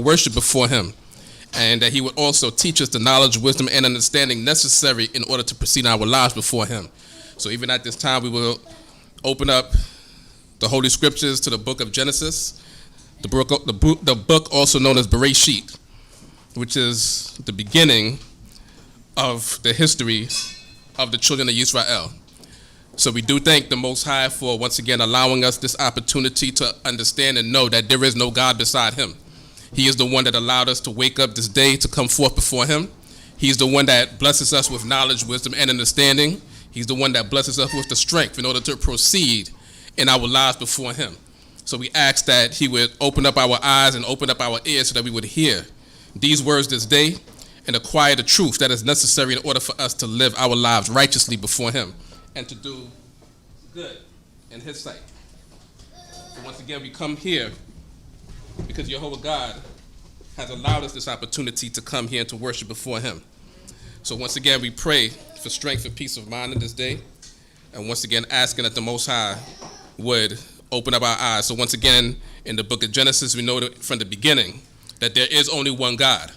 worship before him, and that he would also teach us the knowledge, wisdom, and understanding necessary in order to proceed our lives before him. So even at this time, we will open up the Holy Scriptures to the book of Genesis, the book also known as Bereshit, which is the beginning of the history of the children of Yisrael. So we do thank the Most High for once again allowing us this opportunity to understand and know that there is no God beside him. He is the one that allowed us to wake up this day to come forth before him. He's the one that blesses us with knowledge, wisdom, and understanding. He's the one that blesses us with the strength in order to proceed in our lives before him. So we ask that he would open up our eyes and open up our ears so that we would hear these words this day and acquire the truth that is necessary in order for us to live our lives righteously before him and to do good in his sight. So once again, we come here because Jehovah God has allowed us this opportunity to come here and to worship before him. So once again, we pray for strength and peace of mind in this day. And once again, asking that the Most High would open up our eyes. So once again, in the book of Genesis, we know that from the beginning that there is only one God.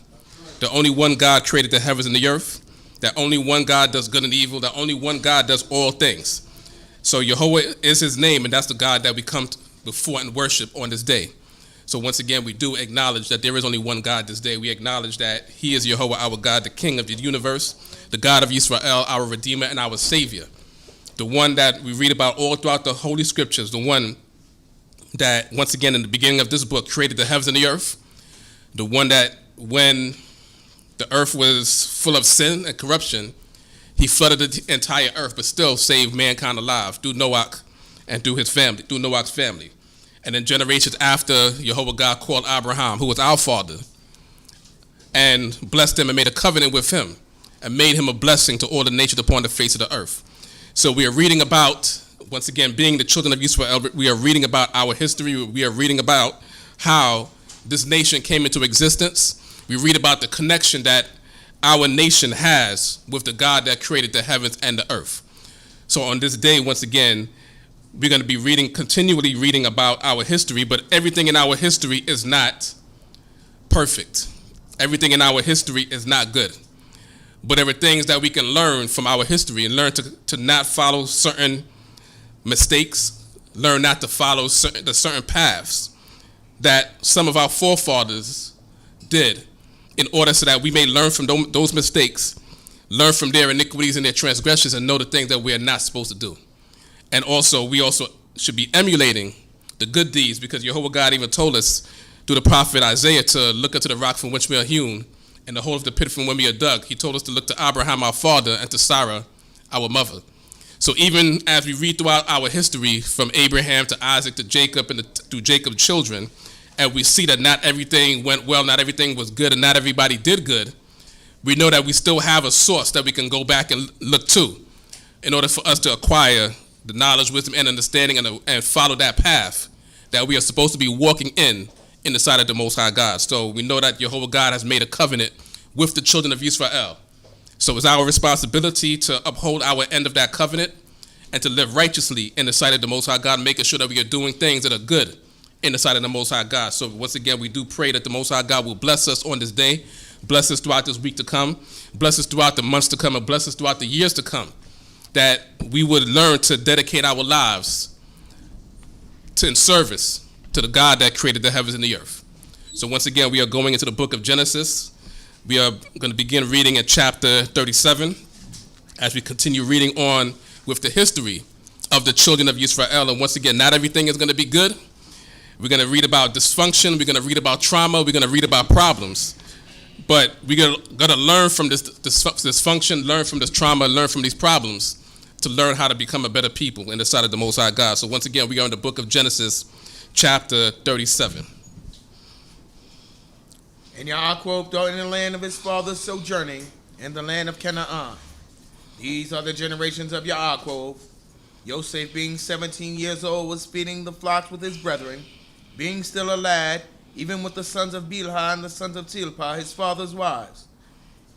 The only one God created the heavens and the earth. That only one God does good and evil. That only one God does all things. So Jehovah is his name, and that's the God that we come before and worship on this day. So once again, we do acknowledge that there is only one God this day. We acknowledge that he is Jehovah, our God, the King of the universe, the God of Yisrael, our Redeemer and our Savior. The one that we read about all throughout the Holy Scriptures, the one that, once again, in the beginning of this book, created the heavens and the earth, the one that, when the earth was full of sin and corruption, he flooded the entire earth, but still saved mankind alive through Noah and through his family, through Noah's family. And then generations after, Jehovah God called Abraham, who was our father, and blessed him and made a covenant with him and made him a blessing to all the nations upon the face of the earth. So we are reading about, once again, being the children of Yisrael, we are reading about our history. We are reading about how this nation came into existence. We read about the connection that our nation has with the God that created the heavens and the earth. So on this day, once again, we're going to be continually reading about our history, but everything in our history is not perfect. Everything in our history is not good. But there are things that we can learn from our history and learn to not follow certain mistakes, learn not to follow certain paths that some of our forefathers did in order so that we may learn from those mistakes, learn from their iniquities and their transgressions, and know the things that we are not supposed to do. And also, we also should be emulating the good deeds, because Jehovah God even told us through the prophet Isaiah to look unto the rock from which we are hewn and the hole of the pit from when we are dug. He told us to look to Abraham, our father, and to Sarah, our mother. So even as we read throughout our history from Abraham to Isaac to Jacob and through Jacob's children, and we see that not everything went well, not everything was good, and not everybody did good, we know that we still have a source that we can go back and look to in order for us to acquire the knowledge, wisdom, and understanding and follow that path that we are supposed to be walking in the sight of the Most High God. So we know that Jehovah God has made a covenant with the children of Yisrael. So it's our responsibility to uphold our end of that covenant and to live righteously in the sight of the Most High God, making sure that we are doing things that are good in the sight of the Most High God. So once again, we do pray that the Most High God will bless us on this day, bless us throughout this week to come, bless us throughout the months to come, and bless us throughout the years to come, that we would learn to dedicate our lives in service to the God that created the heavens and the earth. So once again, we are going into the book of Genesis. We are going to begin reading at chapter 37 as we continue reading on with the history of the children of Yisrael. And once again, not everything is going to be good. We're going to read about dysfunction. We're going to read about trauma. We're going to read about problems. But we're going to learn from this dysfunction, learn from this trauma, learn from these problems to learn how to become a better people in the sight of the Most High God. So once again, we are in the book of Genesis, chapter 37. And Yaakov dwelt in the land of his fathers sojourning, in the land of Canaan. These are the generations of Yaakov. Yosef, being 17 years old, was feeding the flocks with his brethren, being still a lad, even with the sons of Bilhah and the sons of Zilpah, his father's wives.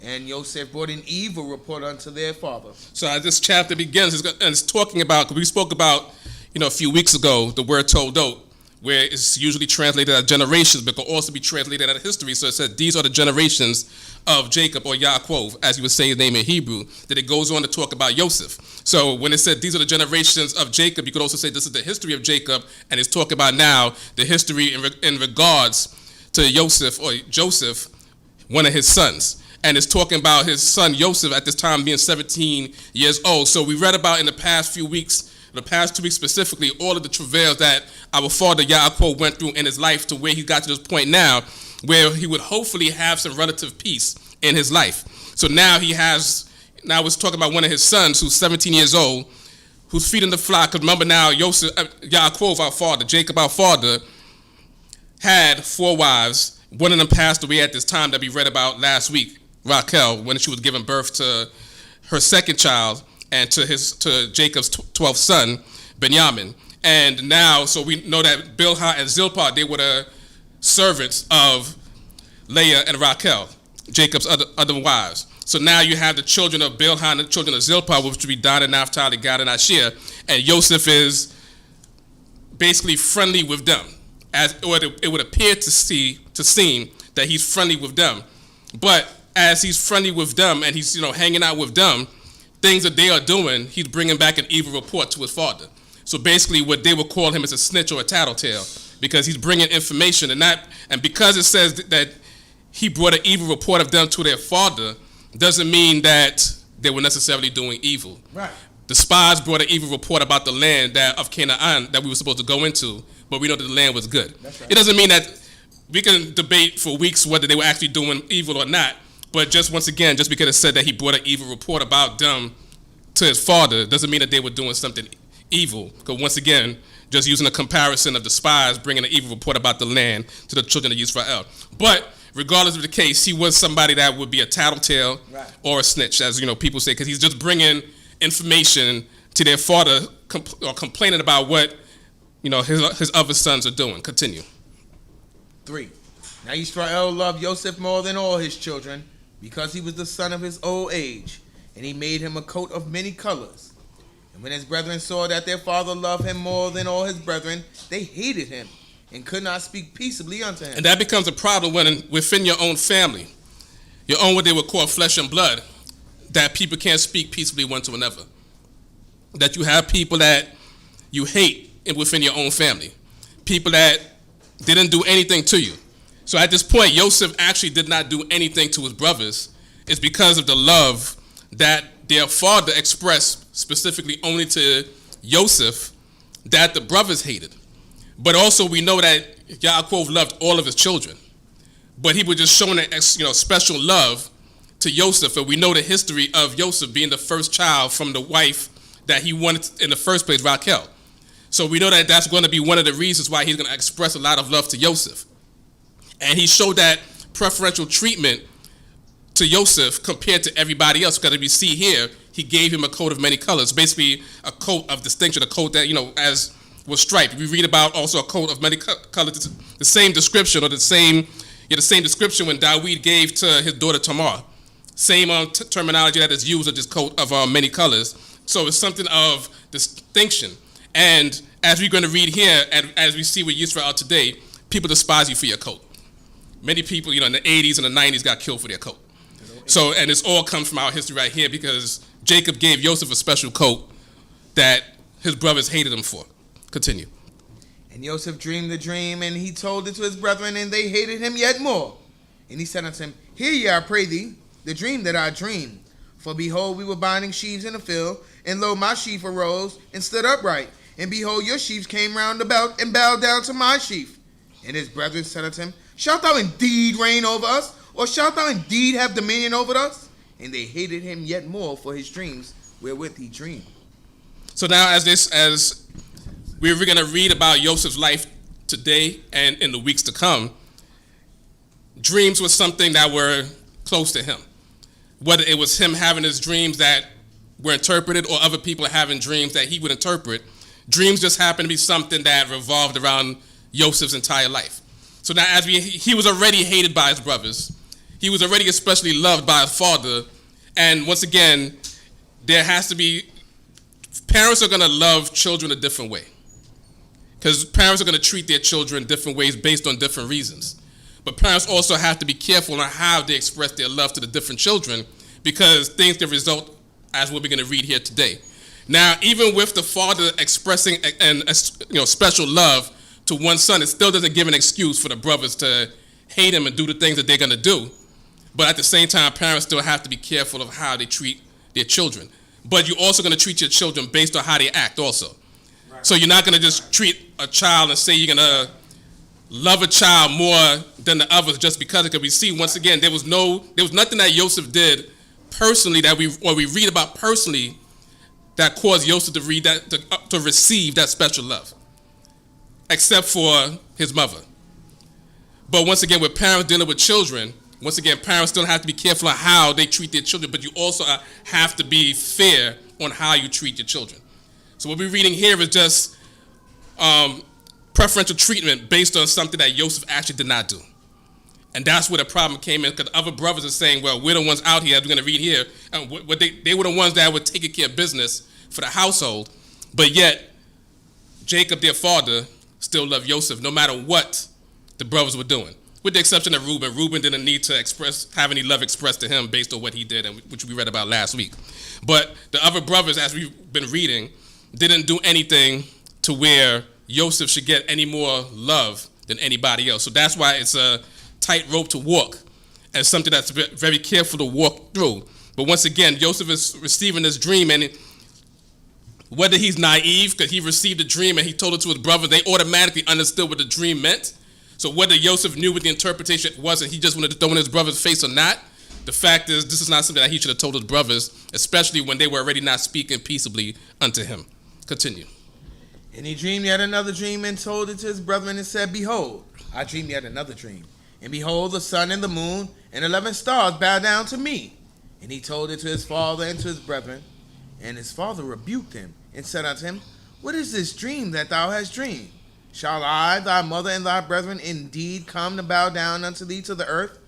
And Yosef brought an evil report unto their father. So as this chapter begins, it's talking about, we spoke about, a few weeks ago, the word toldot, where it's usually translated as generations, but could also be translated as history. So it said, these are the generations of Jacob, or Yaakov, as you would say his name in Hebrew. That it goes on to talk about Joseph. So when it said these are the generations of Jacob, you could also say this is the history of Jacob, and it's talking about now the history in regards to Joseph, one of his sons. And it's talking about his son Joseph at this time being 17 years old. So we read about in the past 2 weeks specifically, all of the travails that our father Yaakov went through in his life to where he got to this point now where he would hopefully have some relative peace in his life. So now it's talking about one of his sons who's 17 years old, who's feeding the flock. Because remember now, Yaakov, our father, Jacob, our father, had 4 wives. One of them passed away at this time that we read about last week, Raquel, when she was giving birth to her second child and to Jacob's 12th son, Binyamin. And now, so we know that Bilhah and Zilpah, they were the servants of Leah and Raquel, Jacob's other wives. So now you have the children of Bilhah and the children of Zilpah, which would be Dan and Naphtali, Gad and Asher, and Joseph is basically friendly with them. It would appear to seem that he's friendly with them. But as he's friendly with them and he's hanging out with them, things that they are doing, he's bringing back an evil report to his father. So basically what they would call him is a snitch or a tattletale, because he's bringing information, and because it says that he brought an evil report of them to their father, doesn't mean that they were necessarily doing evil. Right. The spies brought an evil report about the land of Canaan that we were supposed to go into, but we know that the land was good. That's right. It doesn't mean that we can debate for weeks whether they were actually doing evil or not, but just once again, just because it said that he brought an evil report about them to his father, doesn't mean that they were doing something evil. Because once again, just using a comparison of the spies bringing an evil report about the land to the children of Yisrael. But regardless of the case, he was somebody that would be a tattletale, right, or a snitch, as people say, because he's just bringing information to their father or complaining about what his other sons are doing. Continue. 3. Now Yisrael loved Joseph more than all his children, because he was the son of his old age, and he made him a coat of many colors. And when his brethren saw that their father loved him more than all his brethren, they hated him and could not speak peaceably unto him. And that becomes a problem when within your own family, your own what they would call flesh and blood, that people can't speak peaceably one to another. That you have people that you hate within your own family, people that didn't do anything to you. So at this point, Joseph actually did not do anything to his brothers. It's because of the love that their father expressed specifically only to Joseph that the brothers hated. But also we know that Yaakov loved all of his children, but he was just showing special love to Joseph. And we know the history of Joseph being the first child from the wife that he wanted in the first place, Raquel. So we know that that's going to be one of the reasons why he's going to express a lot of love to Joseph. And he showed that preferential treatment to Joseph compared to everybody else, because if you see here, he gave him a coat of many colors, basically a coat of distinction, a coat that, as was striped. We read about also a coat of many colors, the same description, or the same description when Dawid gave to his daughter Tamar. Same terminology that is used of this coat of many colors. So it's something of distinction. And as we're going to read here, and as we see with Yisrael today, people despise you for your coat. Many people, in the 80s and the 90s got killed for their coat. So, and this all comes from our history right here, because Jacob gave Joseph a special coat that his brothers hated him for. Continue. And Joseph dreamed the dream, and he told it to his brethren, and they hated him yet more. And he said unto him, Hear ye, I pray thee, the dream that I dreamed. For behold, we were binding sheaves in the field, and lo, my sheaf arose and stood upright. And behold, your sheaves came round about and bowed down to my sheaf. And his brethren said unto him, Shalt thou indeed reign over us? Or shalt thou indeed have dominion over us? And they hated him yet more for his dreams wherewith he dreamed. So now as we're going to read about Joseph's life today and in the weeks to come, dreams was something that were close to him. Whether it was him having his dreams that were interpreted or other people having dreams that he would interpret, dreams just happened to be something that revolved around Joseph's entire life. So now he was already hated by his brothers. He was already especially loved by his father. And once again, there has to be, parents are going to love children a different way. because parents are going to treat their children different ways based on different reasons. But parents also have to be careful on how they express their love to the different children, because things can result as what we're going to read here today. Now, even with the father expressing special love to one son, it still doesn't give an excuse for the brothers to hate him and do the things that they're going to do. But at the same time, parents still have to be careful of how they treat their children. But you're also going to treat your children based on how they act also. Right. So you're not going to just treat a child and say you're going to love a child more than the others just because of it. We see, once again, there was nothing that Joseph did personally that we read about personally that caused Joseph to read that to receive that special love, except for his mother. But once again, with parents dealing with children, once again, parents still have to be careful on how they treat their children, but you also have to be fair on how you treat your children. So what we're reading here is just preferential treatment based on something that Joseph actually did not do. And that's where the problem came in, because other brothers are saying, well, we're the ones out here, as we're going to read here, and they were the ones that were taking care of business for the household, but yet Jacob, their father, still loved Joseph no matter what the brothers were doing, with the exception of Reuben. Reuben didn't need to have any love expressed to him based on what he did, and which we read about last week. But the other brothers, as we've been reading, didn't do anything to where Joseph should get any more love than anybody else. So that's why it's a tightrope to walk, and something that's very careful to walk through. But once again, Joseph is receiving this dream, and whether he's naive because he received a dream and he told it to his brother, they automatically understood what the dream meant. So whether Joseph knew what the interpretation was and he just wanted to throw in his brother's face or not, the fact is this is not something that he should have told his brothers, especially when they were already not speaking peaceably unto him. Continue. And he dreamed yet another dream and told it to his brethren and said, behold, I dreamed yet another dream. And behold, the sun and the moon and 11 stars bow down to me. And he told it to his father and to his brethren. And his father rebuked him and said unto him, what is this dream that thou hast dreamed? Shall I, thy mother and thy brethren, indeed come to bow down unto thee to the earth?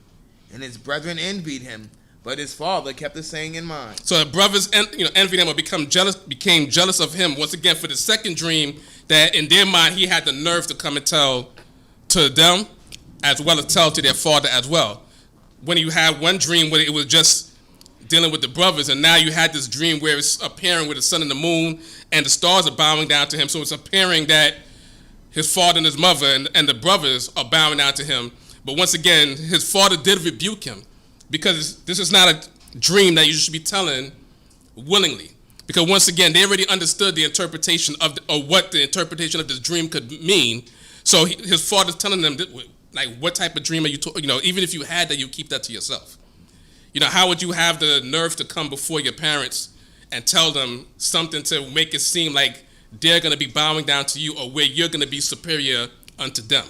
And his brethren envied him, but his father kept the saying in mind. So the brothers envied him or became jealous of him once again for the second dream, that in their mind he had the nerve to come and tell to them as well as tell to their father as well. When you had one dream where it was just dealing with the brothers, and now you had this dream where it's appearing with the sun and the moon and the stars are bowing down to him. So it's appearing that his father and his mother and the brothers are bowing down to him. But once again, his father did rebuke him, because this is not a dream that you should be telling willingly. Because once again, they already understood the interpretation of what the interpretation of this dream could mean. So his father's telling them, like, what type of dream are you talking? Even if you had that, you keep that to yourself. How would you have the nerve to come before your parents and tell them something to make it seem like they're going to be bowing down to you, or where you're going to be superior unto them?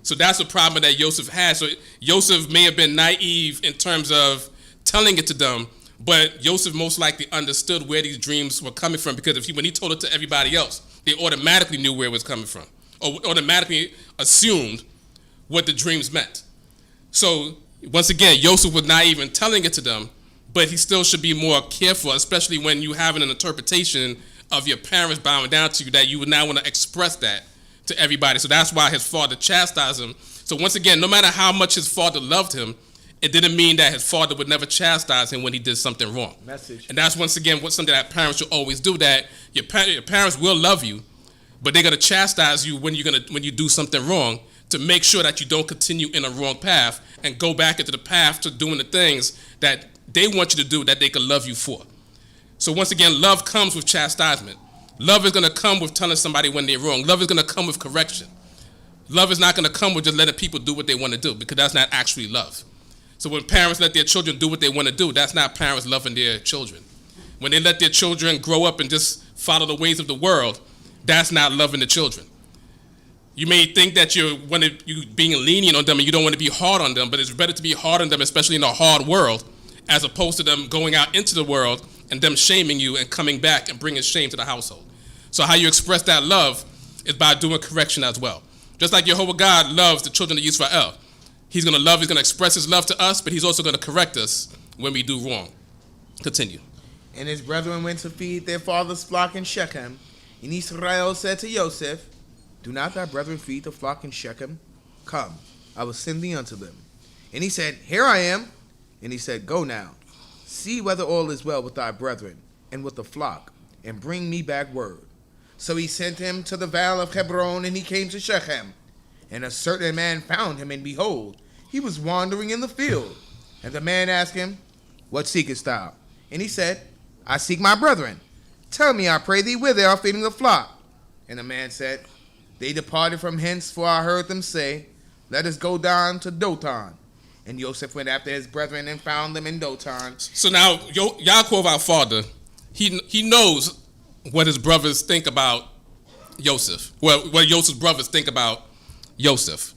So that's a problem that Joseph had. So Joseph may have been naive in terms of telling it to them, but Joseph most likely understood where these dreams were coming from, because when he told it to everybody else, they automatically knew where it was coming from, or automatically assumed what the dreams meant. So once again, Joseph was naive in telling it to them, but he still should be more careful, especially when you have an interpretation of your parents bowing down to you, that you would now want to express that to everybody. So that's why his father chastised him. So once again, no matter how much his father loved him, it didn't mean that his father would never chastise him when he did something wrong. Message. And that's once again something that parents should always do, that your parents will love you, but they're going to chastise you when you do something wrong, to make sure that you don't continue in a wrong path and go back into the path to doing the things that they want you to do, that they can love you for. So once again, love comes with chastisement. Love is going to come with telling somebody when they're wrong. Love is going to come with correction. Love is not going to come with just letting people do what they want to do, because that's not actually love. So when parents let their children do what they want to do, that's not parents loving their children. When they let their children grow up and just follow the ways of the world, that's not loving the children. You may think that you're being lenient on them and you don't want to be hard on them, but it's better to be hard on them, especially in a hard world, as opposed to them going out into the world and them shaming you and coming back and bringing shame to the household. So how you express that love is by doing correction as well. Just like Jehovah God loves the children of Yisrael. He's going to express his love to us, but he's also going to correct us when we do wrong. Continue. And his brethren went to feed their father's flock in Shechem. And Yisrael said to Joseph, Do not thy brethren feed the flock in Shechem? Come, I will send thee unto them. And he said, Here I am. And he said, Go now, see whether all is well with thy brethren and with the flock, and bring me back word. So he sent him to the valley of Hebron, and he came to Shechem. And a certain man found him, and behold, he was wandering in the field. And the man asked him, What seekest thou? And he said, I seek my brethren. Tell me, I pray thee, where they are feeding the flock. And the man said, They departed from hence, for I heard them say, Let us go down to Dothan. And Joseph went after his brethren and found them in Dothan. So now Yaakov, our father, he knows what his brothers think about Joseph. Well, what Joseph's brothers think about Joseph.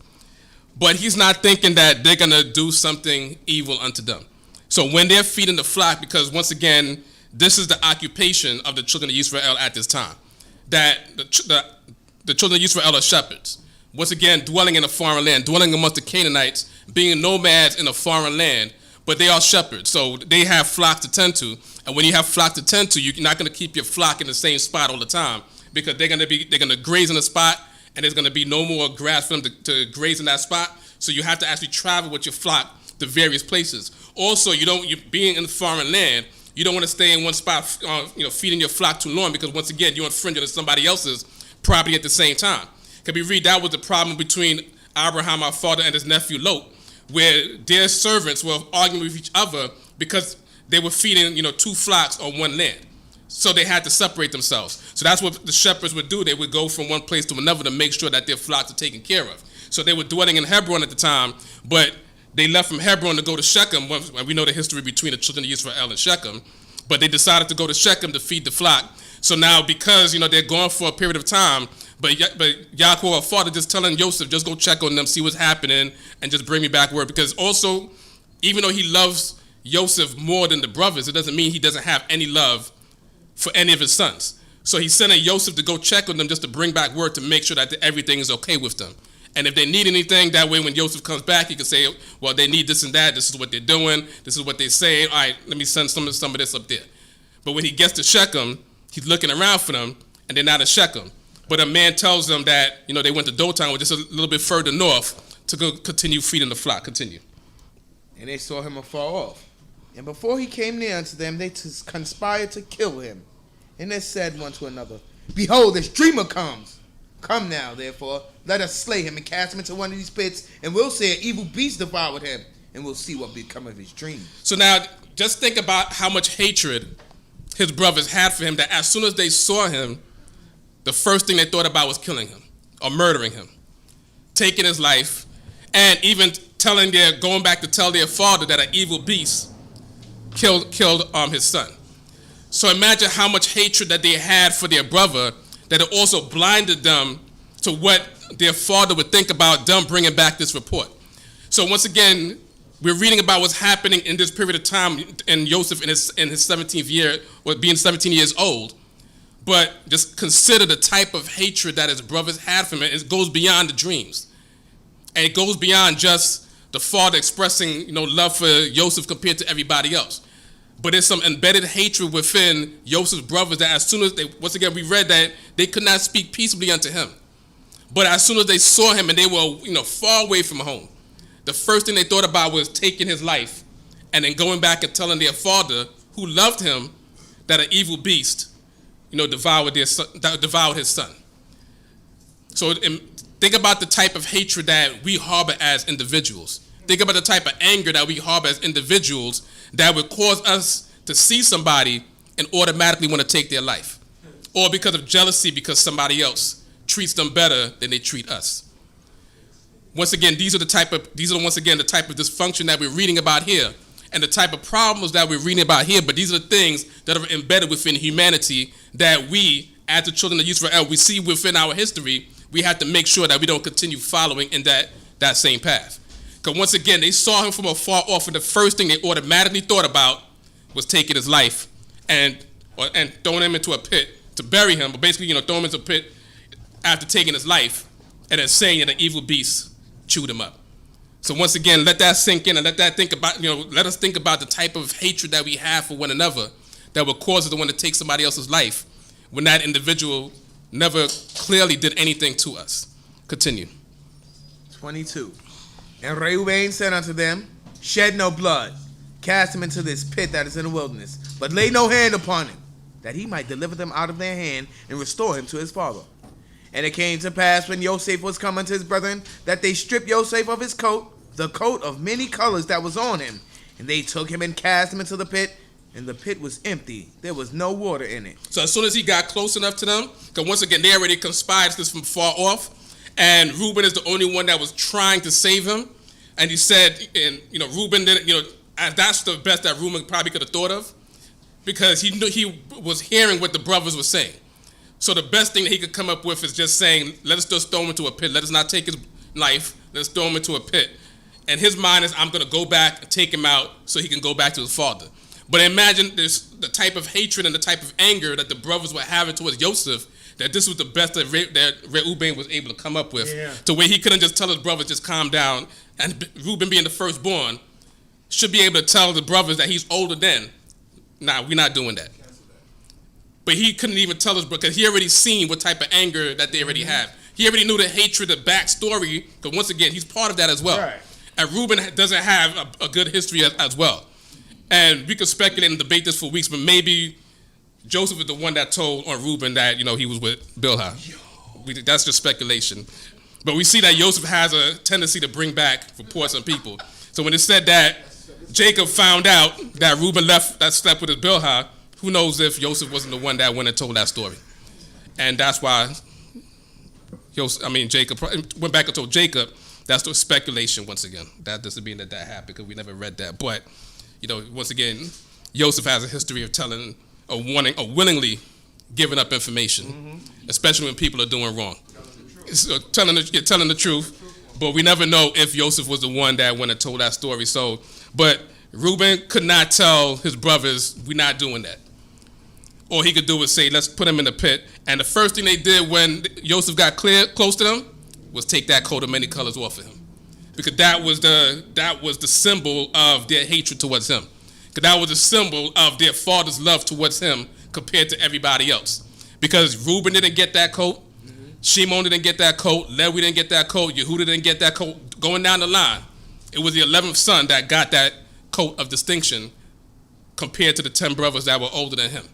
But he's not thinking that they're going to do something evil unto them. So when they're feeding the flock, because once again, this is the occupation of the children of Yisrael at this time, that the children of Yisrael are shepherds. Once again, dwelling in a foreign land, dwelling amongst the Canaanites, being nomads in a foreign land, but they are shepherds, so they have flocks to tend to. And when you have flocks to tend to, you're not going to keep your flock in the same spot all the time, because they're going to graze in a spot, and there's going to be no more grass for them to graze in that spot. So you have to actually travel with your flock to various places. Also, you being in the foreign land, you don't want to stay in one spot, feeding your flock too long, because once again, you're infringing on somebody else's property at the same time. Can we read that was the problem between Abraham, our father, and his nephew Lot, where their servants were arguing with each other because they were feeding, two flocks on one land. So they had to separate themselves. So that's what the shepherds would do. They would go from one place to another to make sure that their flocks are taken care of. So they were dwelling in Hebron at the time, but they left from Hebron to go to Shechem. We know the history between the children of Israel and Shechem, but they decided to go to Shechem to feed the flock. So now because, they're gone for a period of time, but Yaakov, our father, just telling Joseph, just go check on them, see what's happening, and just bring me back word. Because also, even though he loves Joseph more than the brothers, it doesn't mean he doesn't have any love for any of his sons. So he's sending Joseph to go check on them just to bring back word to make sure that everything is okay with them. And if they need anything, that way when Joseph comes back, he can say, well, they need this and that. This is what they're doing. This is what they say. All right, let me send some of this up there. But when he gets to Shechem, he's looking around for them, and they're not in Shechem. But a man tells them that, they went to Dothan, or just a little bit further north, to go continue feeding the flock. Continue. And they saw him afar off. And before he came near unto them, they conspired to kill him. And they said one to another, Behold, this dreamer comes. Come now, therefore, let us slay him and cast him into one of these pits, and we'll say an evil beast devoured him, and we'll see what become of his dream. So now, just think about how much hatred his brothers had for him, that as soon as they saw him, the first thing they thought about was killing him or murdering him, taking his life, and even going back to tell their father that an evil beast killed his son. So imagine how much hatred that they had for their brother, that it also blinded them to what their father would think about them bringing back this report. So once again, we're reading about what's happening in this period of time in Joseph in his 17th year, or being 17 years old. But just consider the type of hatred that his brothers had for him. It goes beyond the dreams. And it goes beyond just the father expressing, love for Joseph compared to everybody else. But there's some embedded hatred within Joseph's brothers that as soon as once again, we read that they could not speak peaceably unto him. But as soon as they saw him and they were, far away from home, the first thing they thought about was taking his life and then going back and telling their father, who loved him, that an evil beast devoured his son. So think about the type of hatred that we harbor as individuals. Think about the type of anger that we harbor as individuals that would cause us to see somebody and automatically want to take their life. Or because of jealousy, because somebody else treats them better than they treat us. Once again, these are the type of dysfunction that we're reading about here, and the type of problems that we're reading about here, but these are the things that are embedded within humanity that we, as the children of Israel, we see within our history. We have to make sure that we don't continue following in that same path. Because once again, they saw him from afar off, and the first thing they automatically thought about was taking his life and throwing him into a pit to bury him, but basically, throw him into a pit after taking his life, and then saying that an evil beast chewed him up. So once again, let that sink in, and let us think about the type of hatred that we have for one another that would cause us to want to take somebody else's life when that individual never clearly did anything to us. Continue. 22. And Reuben said unto them, shed no blood, cast him into this pit that is in the wilderness, but lay no hand upon him, that he might deliver them out of their hand and restore him to his father. And it came to pass when Joseph was come unto his brethren, that they stripped Joseph of his coat, the coat of many colors that was on him, and they took him and cast him into the pit, and the pit was empty. There was no water in it. So as soon as he got close enough to them, because once again, they already conspired this from far off, and Reuben is the only one that was trying to save him. And he said, and Reuben didn't, that's the best that Reuben probably could have thought of, because he knew he was hearing what the brothers were saying. So the best thing that he could come up with is just saying, let us just throw him into a pit. Let us not take his life. Let's throw him into a pit. And his mind is, I'm going to go back and take him out so he can go back to his father. But imagine the type of hatred and the type of anger that the brothers were having towards Joseph, that this was the best that Reuben was able to come up with, to where he couldn't just tell his brothers, just calm down. And Reuben being the firstborn should be able to tell the brothers that he's older than, nah, we're not doing that. But he couldn't even tell us because he already seen what type of anger that they already have. He already knew the hatred, the backstory, because once again, he's part of that as well. Right. And Reuben doesn't have a good history as well. And we could speculate and debate this for weeks, but maybe Joseph is the one that told on Reuben that, he was with Bilhah. That's just speculation. But we see that Joseph has a tendency to bring back reports on people. So when it said that Jacob found out that Reuben slept with his Bilhah, who knows if Joseph wasn't the one that went and told that story. And that's why Jacob went back and told Jacob. That's the speculation once again. That doesn't mean that happened because we never read that. But, once again, Joseph has a history of telling or willingly giving up information, especially when people are doing wrong. So telling the truth, but we never know if Joseph was the one that went and told that story. So, but Reuben could not tell his brothers, we're not doing that. All he could do was say, let's put him in the pit. And the first thing they did when Joseph got close to them was take that coat of many colors off of him. Because that was the symbol of their hatred towards him. Because that was the symbol of their father's love towards him compared to everybody else. Because Reuben didn't get that coat, Shimon didn't get that coat, Levi didn't get that coat, Yehuda didn't get that coat. Going down the line, it was the 11th son that got that coat of distinction compared to the 10 brothers that were older than him.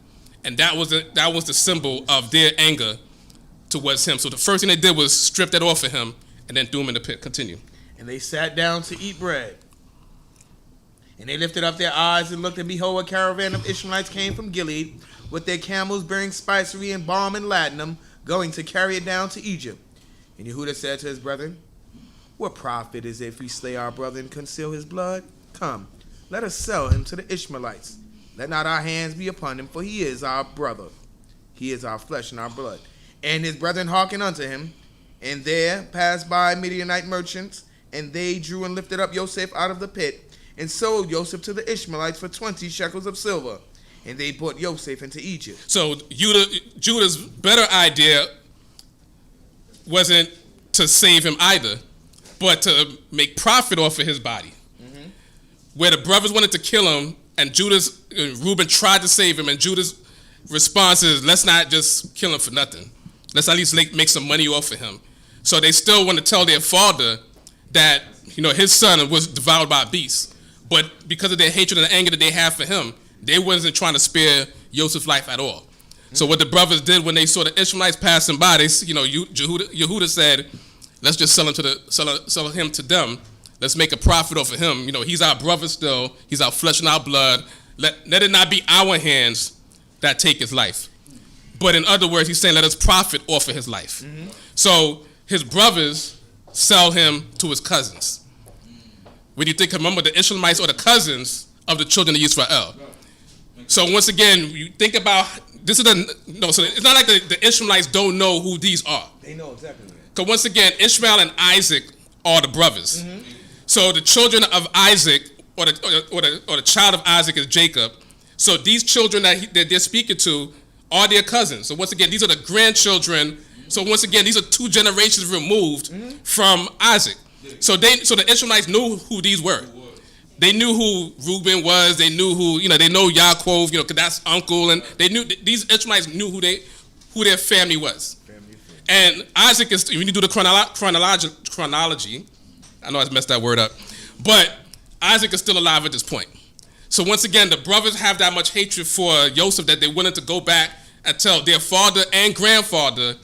And that was the symbol of their anger towards him. So the first thing they did was strip that off of him and then threw him in the pit. Continue. And they sat down to eat bread. And they lifted up their eyes and looked, and behold, a caravan of Ishmaelites came from Gilead with their camels bearing spicery and balm and ladanum, going to carry it down to Egypt. And Yehuda said to his brethren, what profit is it if we slay our brother and conceal his blood? Come, let us sell him to the Ishmaelites. Let not our hands be upon him, for he is our brother. He is our flesh and our blood. And his brethren hearkened unto him. And there passed by Midianite merchants, and they drew and lifted up Joseph out of the pit, and sold Joseph to the Ishmaelites for 20 shekels of silver. And they brought Joseph into Egypt. So Judah's better idea wasn't to save him either, but to make profit off of his body. Where the brothers wanted to kill him, and Reuben tried to save him, and Judah's response is, let's not just kill him for nothing. Let's at least make some money off of him. So they still want to tell their father that his son was devoured by beasts. But because of their hatred and the anger that they have for him, they wasn't trying to spare Joseph's life at all. So what the brothers did when they saw the Ishmaelites passing by, Yehuda said, let's just sell him to them. Let's make a profit off of him. He's our brother still. He's our flesh and our blood. Let it not be our hands that take his life. But in other words, he's saying let us profit off of his life. So his brothers sell him to his cousins. When you think, remember, the Ishmaelites are the cousins of the children of Yisrael. So once again, you think about, so it's not like the Ishmaelites don't know who these are. They know exactly. Because once again, Ishmael and Isaac are the brothers. So the children of Isaac, or the child of Isaac is Jacob. So these children that they're speaking to are their cousins. So once again, these are the grandchildren. So once again, these are 2 generations removed from Isaac. So the Ishmaelites knew who these were. They knew who Reuben was. They knew who, they know Yaakov, because that's uncle. And they knew, these Ishmaelites knew who their family was. And Isaac is, when you do the chronology, I know I messed that word up, but Isaac is still alive at this point. So once again, the brothers have that much hatred for Joseph that they're willing to go back and tell their father and grandfather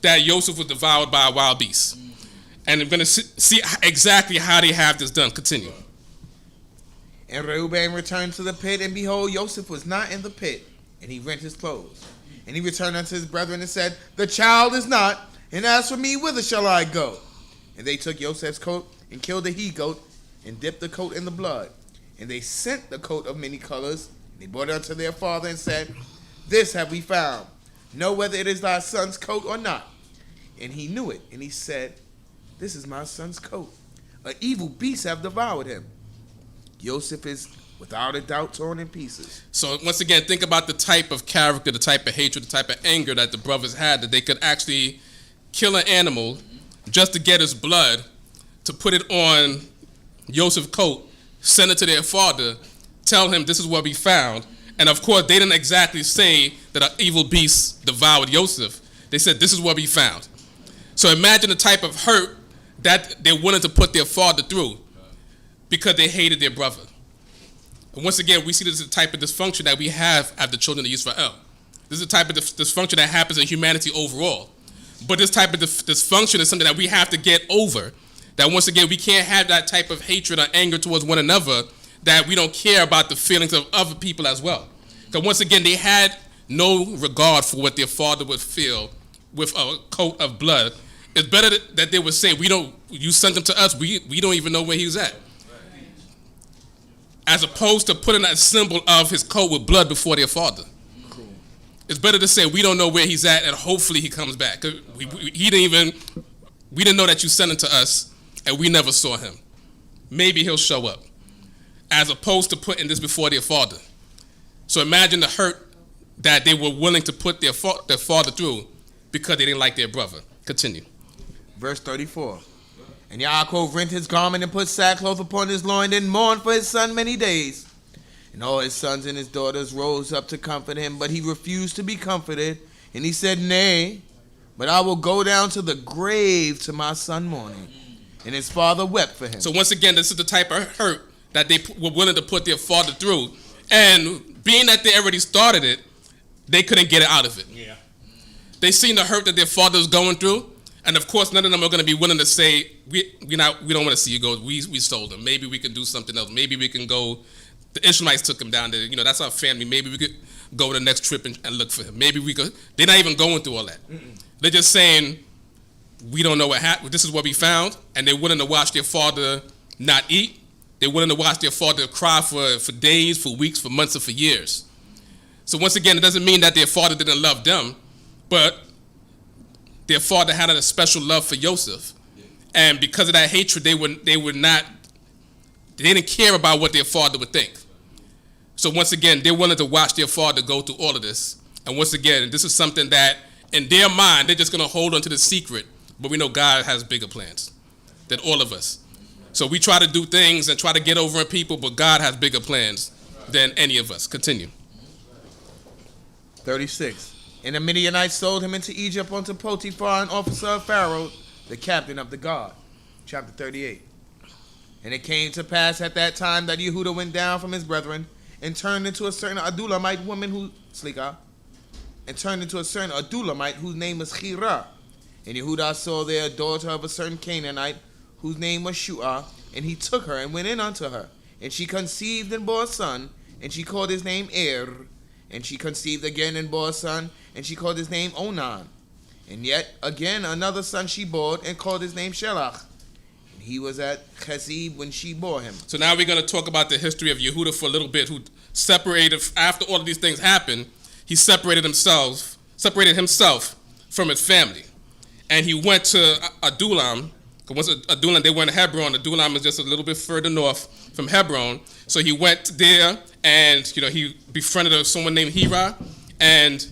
that Joseph was devoured by a wild beast. And I'm going to see exactly how they have this done. Continue. And Reuben returned to the pit, and behold, Joseph was not in the pit, and he rent his clothes. And he returned unto his brethren and said, the child is not, and as for me, whither shall I go? And they took Joseph's coat and killed the he-goat and dipped the coat in the blood. And they sent the coat of many colors, and they brought it unto their father and said, this have we found. Know whether it is thy son's coat or not. And he knew it, and he said, this is my son's coat. An evil beast have devoured him. Joseph is without a doubt torn in pieces. So once again, think about the type of character, the type of hatred, the type of anger that the brothers had, that they could actually kill an animal just to get his blood, to put it on Joseph's coat, send it to their father, tell him this is what we found. And of course, they didn't exactly say that an evil beast devoured Joseph. They said this is what we found. So imagine the type of hurt that they wanted to put their father through because they hated their brother. And once again, we see this is the type of dysfunction that we have as the children of Yisrael. This is the type of dysfunction that happens in humanity overall. But this type of dysfunction is something that we have to get over. That once again, we can't have that type of hatred or anger towards one another, that we don't care about the feelings of other people as well. Because once again, they had no regard for what their father would feel with a coat of blood. It's better that they would say, you sent him to us, we don't even know where he was at. As opposed to putting that symbol of his coat with blood before their father. Cool. It's better to say we don't know where he's at and hopefully he comes back. We didn't know that you sent him to us and we never saw him. Maybe he'll show up. As opposed to putting this before their father. So imagine the hurt that they were willing to put their father through because they didn't like their brother. Continue. Verse 34. And Yaakov rent his garment and put sackcloth upon his loin and mourned for his son many days. And all his sons and his daughters rose up to comfort him, but he refused to be comforted. And he said, nay, but I will go down to the grave to my son mourning. And his father wept for him. So once again, this is the type of hurt that they were willing to put their father through. And being that they already started it, they couldn't get it out of it. Yeah. They seen the hurt that their father was going through. And of course, none of them are going to be willing to say, we don't want to see you go. We sold him. Maybe we can do something else. Maybe we can go. The Ishmaelites took him down there. That's our family. Maybe we could go the next trip and look for him. Maybe we could. They're not even going through all that. They're just saying, we don't know what happened. This is what we found. And they're willing to watch their father not eat. They're willing to watch their father cry for days, for weeks, for months, or for years. So once again, it doesn't mean that their father didn't love them, but their father had a special love for Joseph. And because of that hatred, they didn't care about what their father would think. So once again, they're willing to watch their father go through all of this. And once again, this is something that in their mind, they're just going to hold on to the secret, but we know God has bigger plans than all of us. So we try to do things and try to get over on people, but God has bigger plans than any of us. Continue. 36. And the Midianites sold him into Egypt unto Potiphar, an officer of Pharaoh, the captain of the guard. Chapter 38. And it came to pass at that time that Yehuda went down from his brethren and turned into a certain Adulamite woman whose name was Chira. And Yehuda saw there a daughter of a certain Canaanite whose name was Shua, and he took her and went in unto her. And she conceived and bore a son, and she called his name And she conceived again and bore a son, and she called his name Onan. And yet again another son she bore, and called his name Shelach. And he was at Chezib when she bore him. So now we're going to talk about the history of Yehuda for a little bit, who separated, after all of these things happened, he separated himself from his family. And he went to Adullam. Once Adullam, they went to Hebron. Adullam is just a little bit further north from Hebron. So he went there, and he befriended someone named Hira. And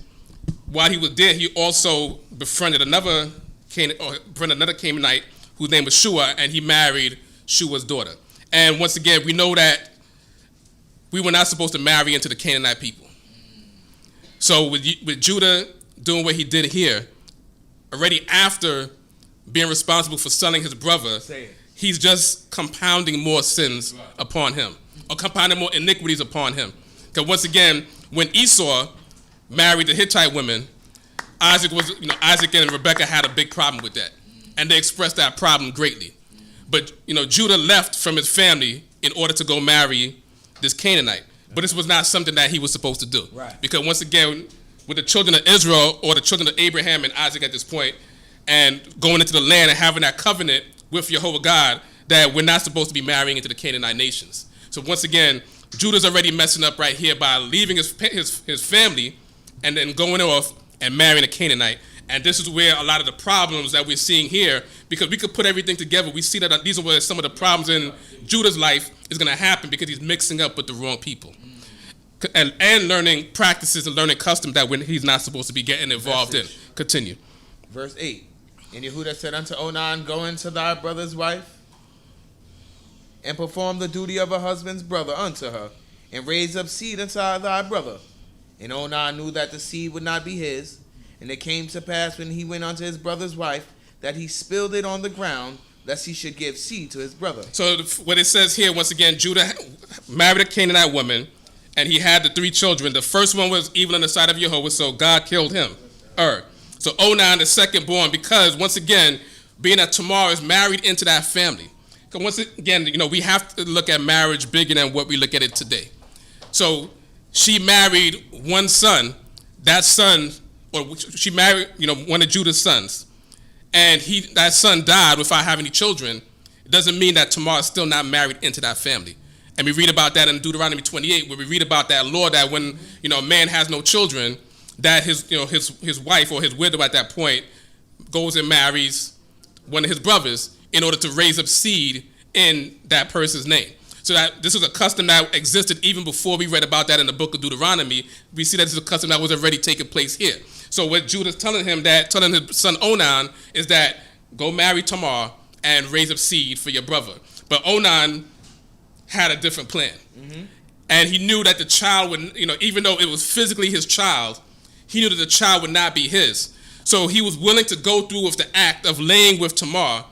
while he was there, he also befriended another Canaanite whose name was Shua, and he married Shua's daughter. And once again, we know that we were not supposed to marry into the Canaanite people. So with Judah doing what he did here, already after being responsible for selling his brother, he's just compounding more sins upon him, or compounding more iniquities upon him. Because once again, when Esau married the Hittite women, Isaac and Rebekah had a big problem with that, and they expressed that problem greatly. But Judah left from his family in order to go marry this Canaanite. But this was not something that he was supposed to do. Right. Because once again, with the children of Israel, or the children of Abraham and Isaac at this point, and going into the land and having that covenant with Jehovah God, that we're not supposed to be marrying into the Canaanite nations. So once again, Judah's already messing up right here by leaving his family and then going off and marrying a Canaanite. And this is where a lot of the problems that we're seeing here, because we could put everything together, we see that these are where some of the problems in Judah's life is going to happen, because he's mixing up with the wrong people. And learning practices and learning customs that he's not supposed to be getting involved in. Continue. Verse 8. And Yehuda said unto Onan, Go into thy brother's wife, and perform the duty of a husband's brother unto her, and raise up seed unto thy brother. And Onan knew that the seed would not be his. And it came to pass, when he went unto his brother's wife, that he spilled it on the ground, lest he should give seed to his brother. So what it says here, once again, Judah married a Canaanite woman, and he had the 3 children. The first one was evil in the sight of Jehovah, so God killed him. So Onan, the second born, because once again, being that Tamar is married into that family. Because once again, we have to look at marriage bigger than what we look at it today. So she married one son. That son, or she married, one of Judah's sons, and that son died without having any children. It doesn't mean that Tamar is still not married into that family. And we read about that in Deuteronomy 28, where we read about that law that when a man has no children, that his wife or his widow at that point goes and marries one of his brothers in order to raise up seed in that person's name. So that this was a custom that existed even before we read about that in the book of Deuteronomy. We see that this is a custom that was already taking place here. So what Judah's telling his son Onan is that go marry Tamar and raise up seed for your brother. But Onan had a different plan. Mm-hmm. And he knew that the child would, even though it was physically his child, he knew that the child would not be his. So he was willing to go through with the act of laying with Tamar,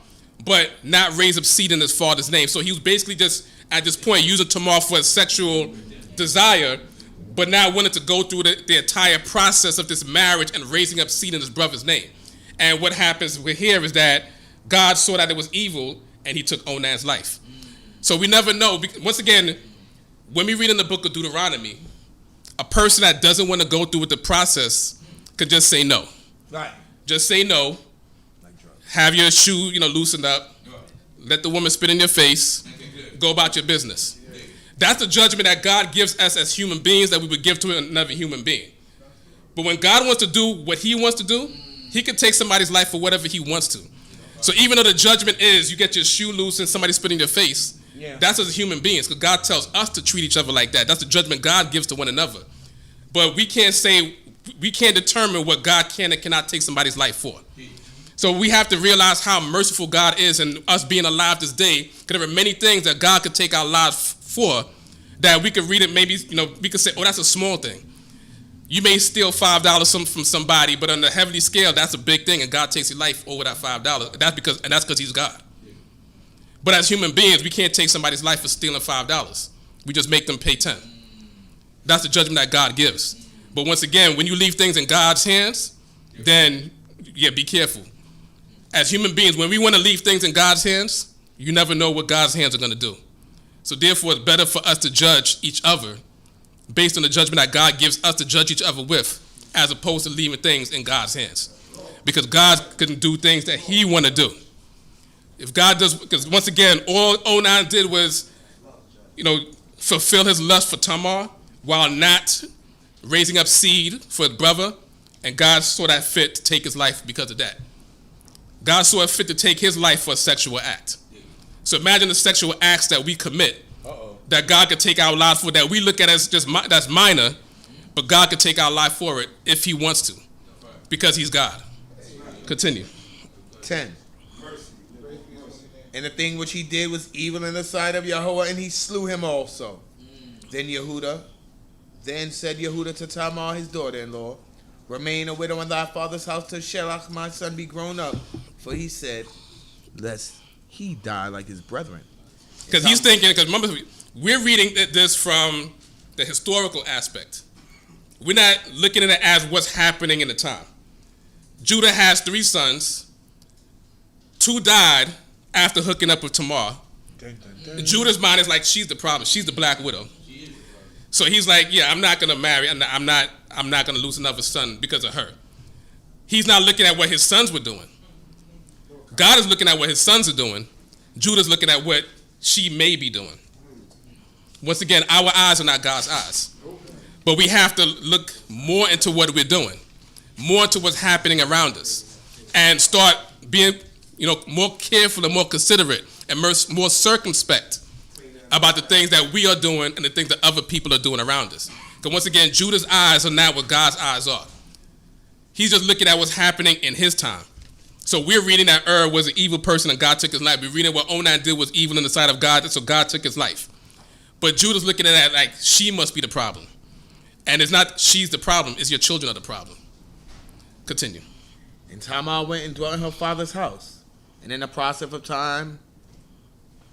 but not raise up seed in his father's name. So he was basically just, at this point, using Tamar for a sexual desire, but not willing to go through the entire process of this marriage and raising up seed in his brother's name. And what happens here is that God saw that it was evil, and he took Onan's life. So we never know. Once again, when we read in the book of Deuteronomy, a person that doesn't want to go through with the process could just say no. Right. Just say no. Have your shoe, loosened up. Let the woman spit in your face. Go about your business. That's the judgment that God gives us as human beings that we would give to another human being. But when God wants to do what he wants to do, he can take somebody's life for whatever he wants to. So even though the judgment is you get your shoe loose and somebody spit in your face, that's as human beings, because God tells us to treat each other like that. That's the judgment God gives to one another. But we can't determine what God can and cannot take somebody's life for. So we have to realize how merciful God is, and us being alive this day, because there are many things that God could take our lives for, that we could read it, maybe, we could say, oh, that's a small thing. You may steal $5 from somebody, but on the heavenly scale, that's a big thing, and God takes your life over that $5. That's because he's God. But as human beings, we can't take somebody's life for stealing $5. We just make them pay 10. That's the judgment that God gives. But once again, when you leave things in God's hands, then, be careful. As human beings, when we want to leave things in God's hands, you never know what God's hands are going to do. So therefore, it's better for us to judge each other based on the judgment that God gives us to judge each other with, as opposed to leaving things in God's hands. Because God can do things that he want to do. If God does, because once again, all Onan did was, fulfill his lust for Tamar while not raising up seed for his brother, and God saw that fit to take his life because of that. God saw it fit to take his life for a sexual act. So imagine the sexual acts that we commit, that God could take our life for, that we look at as just that's minor, but God could take our life for it if he wants to, because he's God. Continue. 10. And the thing which he did was evil in the sight of Yahweh, and he slew him also. Then said Yehuda to Tamar, his daughter-in-law, Remain a widow in thy father's house till Shelach my son be grown up. For he said, lest he die like his brethren. Because he's thinking, because remember, we're reading this from the historical aspect. We're not looking at it as what's happening in the time. Judah has 3 sons. 2 died after hooking up with Tamar. Judah's mind is like, she's the problem. She's the black widow. So he's like, yeah, I'm not going to marry. I'm not going to lose another son because of her. He's not looking at what his sons were doing. God is looking at what his sons are doing. Judah's looking at what she may be doing. Once again, our eyes are not God's eyes. But we have to look more into what we're doing, more into what's happening around us, and start being, more careful and more considerate and more circumspect about the things that we are doing and the things that other people are doing around us. Because once again, Judah's eyes are not what God's eyes are. He's just looking at what's happening in his time. So we're reading that was an evil person and God took his life. We're reading what Onan did was evil in the sight of God, so God took his life. But Judah's looking at it like she must be the problem. And it's not she's the problem, it's your children are the problem. Continue. And Tamar went and dwelt in her father's house. And in the process of time,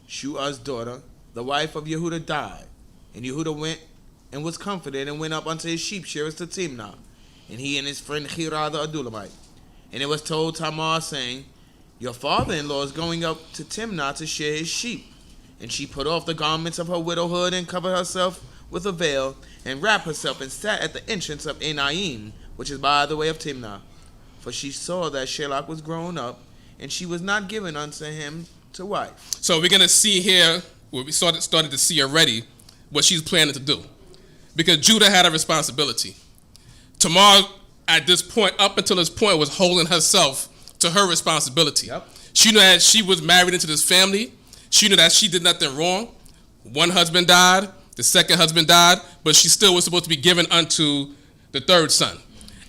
Shuah's daughter, the wife of Yehudah, died. And Yehudah went and was comforted and went up unto his sheep shearers to Timnah. And he and his friend Hirah the Adulamite. And it was told Tamar, saying, your father-in-law is going up to Timnah to shear his sheep. And she put off the garments of her widowhood and covered herself with a veil and wrapped herself and sat at the entrance of Enaim, which is by the way of Timnah. For she saw that Shelach was grown up, and she was not given unto him to wife. So we're going to see here, what we started to see already, what she's planning to do. Because Judah had a responsibility. Tamar, at this point, up until this point, was holding herself to her responsibility. Yep. She knew that she was married into this family. She knew that she did nothing wrong. One husband died. The second husband died. But she still was supposed to be given unto the third son.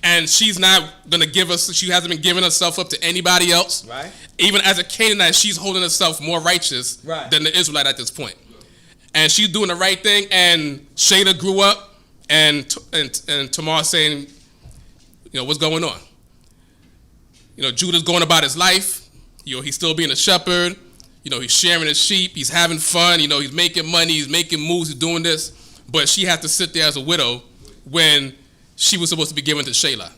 And she's not going to give us, she hasn't been giving herself up to anybody else. Right. Even as a Canaanite, she's holding herself more righteous than the Israelite at this point. And she's doing the right thing. And Shada grew up. And Tamar saying, what's going on? Judah's going about his life. He's still being a shepherd. He's sharing his sheep. He's having fun. He's making money. He's making moves. He's doing this. But she had to sit there as a widow when she was supposed to be given to Shelah.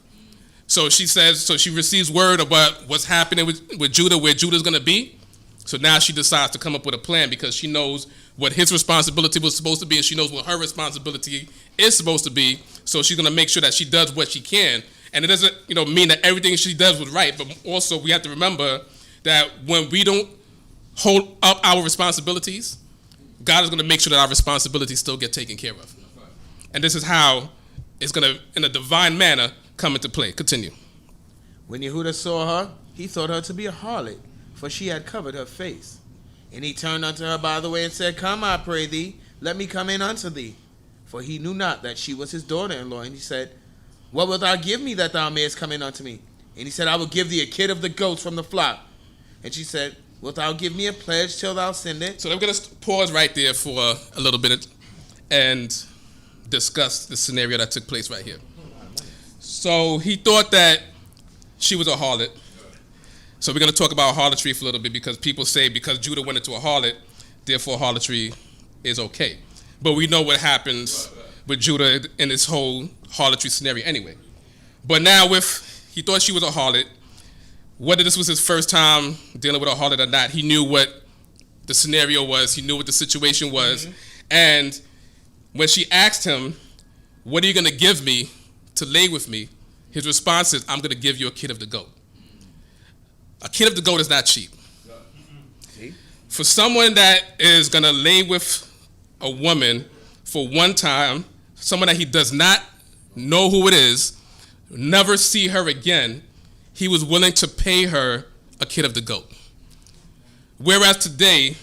So she says, so she receives word about what's happening with Judah, where Judah's going to be. So now she decides to come up with a plan because she knows what his responsibility was supposed to be and she knows what her responsibility is supposed to be. So she's going to make sure that she does what she can. And it doesn't, mean that everything she does was right, but also we have to remember that when we don't hold up our responsibilities, God is going to make sure that our responsibilities still get taken care of. And this is how it's going to, in a divine manner, come into play. Continue. When Yehudah saw her, he thought her to be a harlot, for she had covered her face. And he turned unto her by the way and said, come, I pray thee, let me come in unto thee. For he knew not that she was his daughter-in-law. And he said, what wilt thou give me that thou mayest come in unto me? And he said, I will give thee a kid of the goats from the flock. And she said, wilt thou give me a pledge till thou send it? So I'm going to pause right there for a little bit and discuss the scenario that took place right here. So he thought that she was a harlot. So we're going to talk about harlotry for a little bit because people say because Judah went into a harlot, therefore harlotry is okay. But we know what happens with Judah in this whole harlotry scenario anyway. But now he thought she was a harlot, whether this was his first time dealing with a harlot or not, he knew what the scenario was. He knew what the situation was. Mm-hmm. And when she asked him, what are you going to give me to lay with me? His response is, I'm going to give you a kid of the goat. A kid of the goat is not cheap. For someone that is going to lay with a woman for one time, someone that he does not know who it is, never see her again, he was willing to pay her a kid of the goat. Whereas today,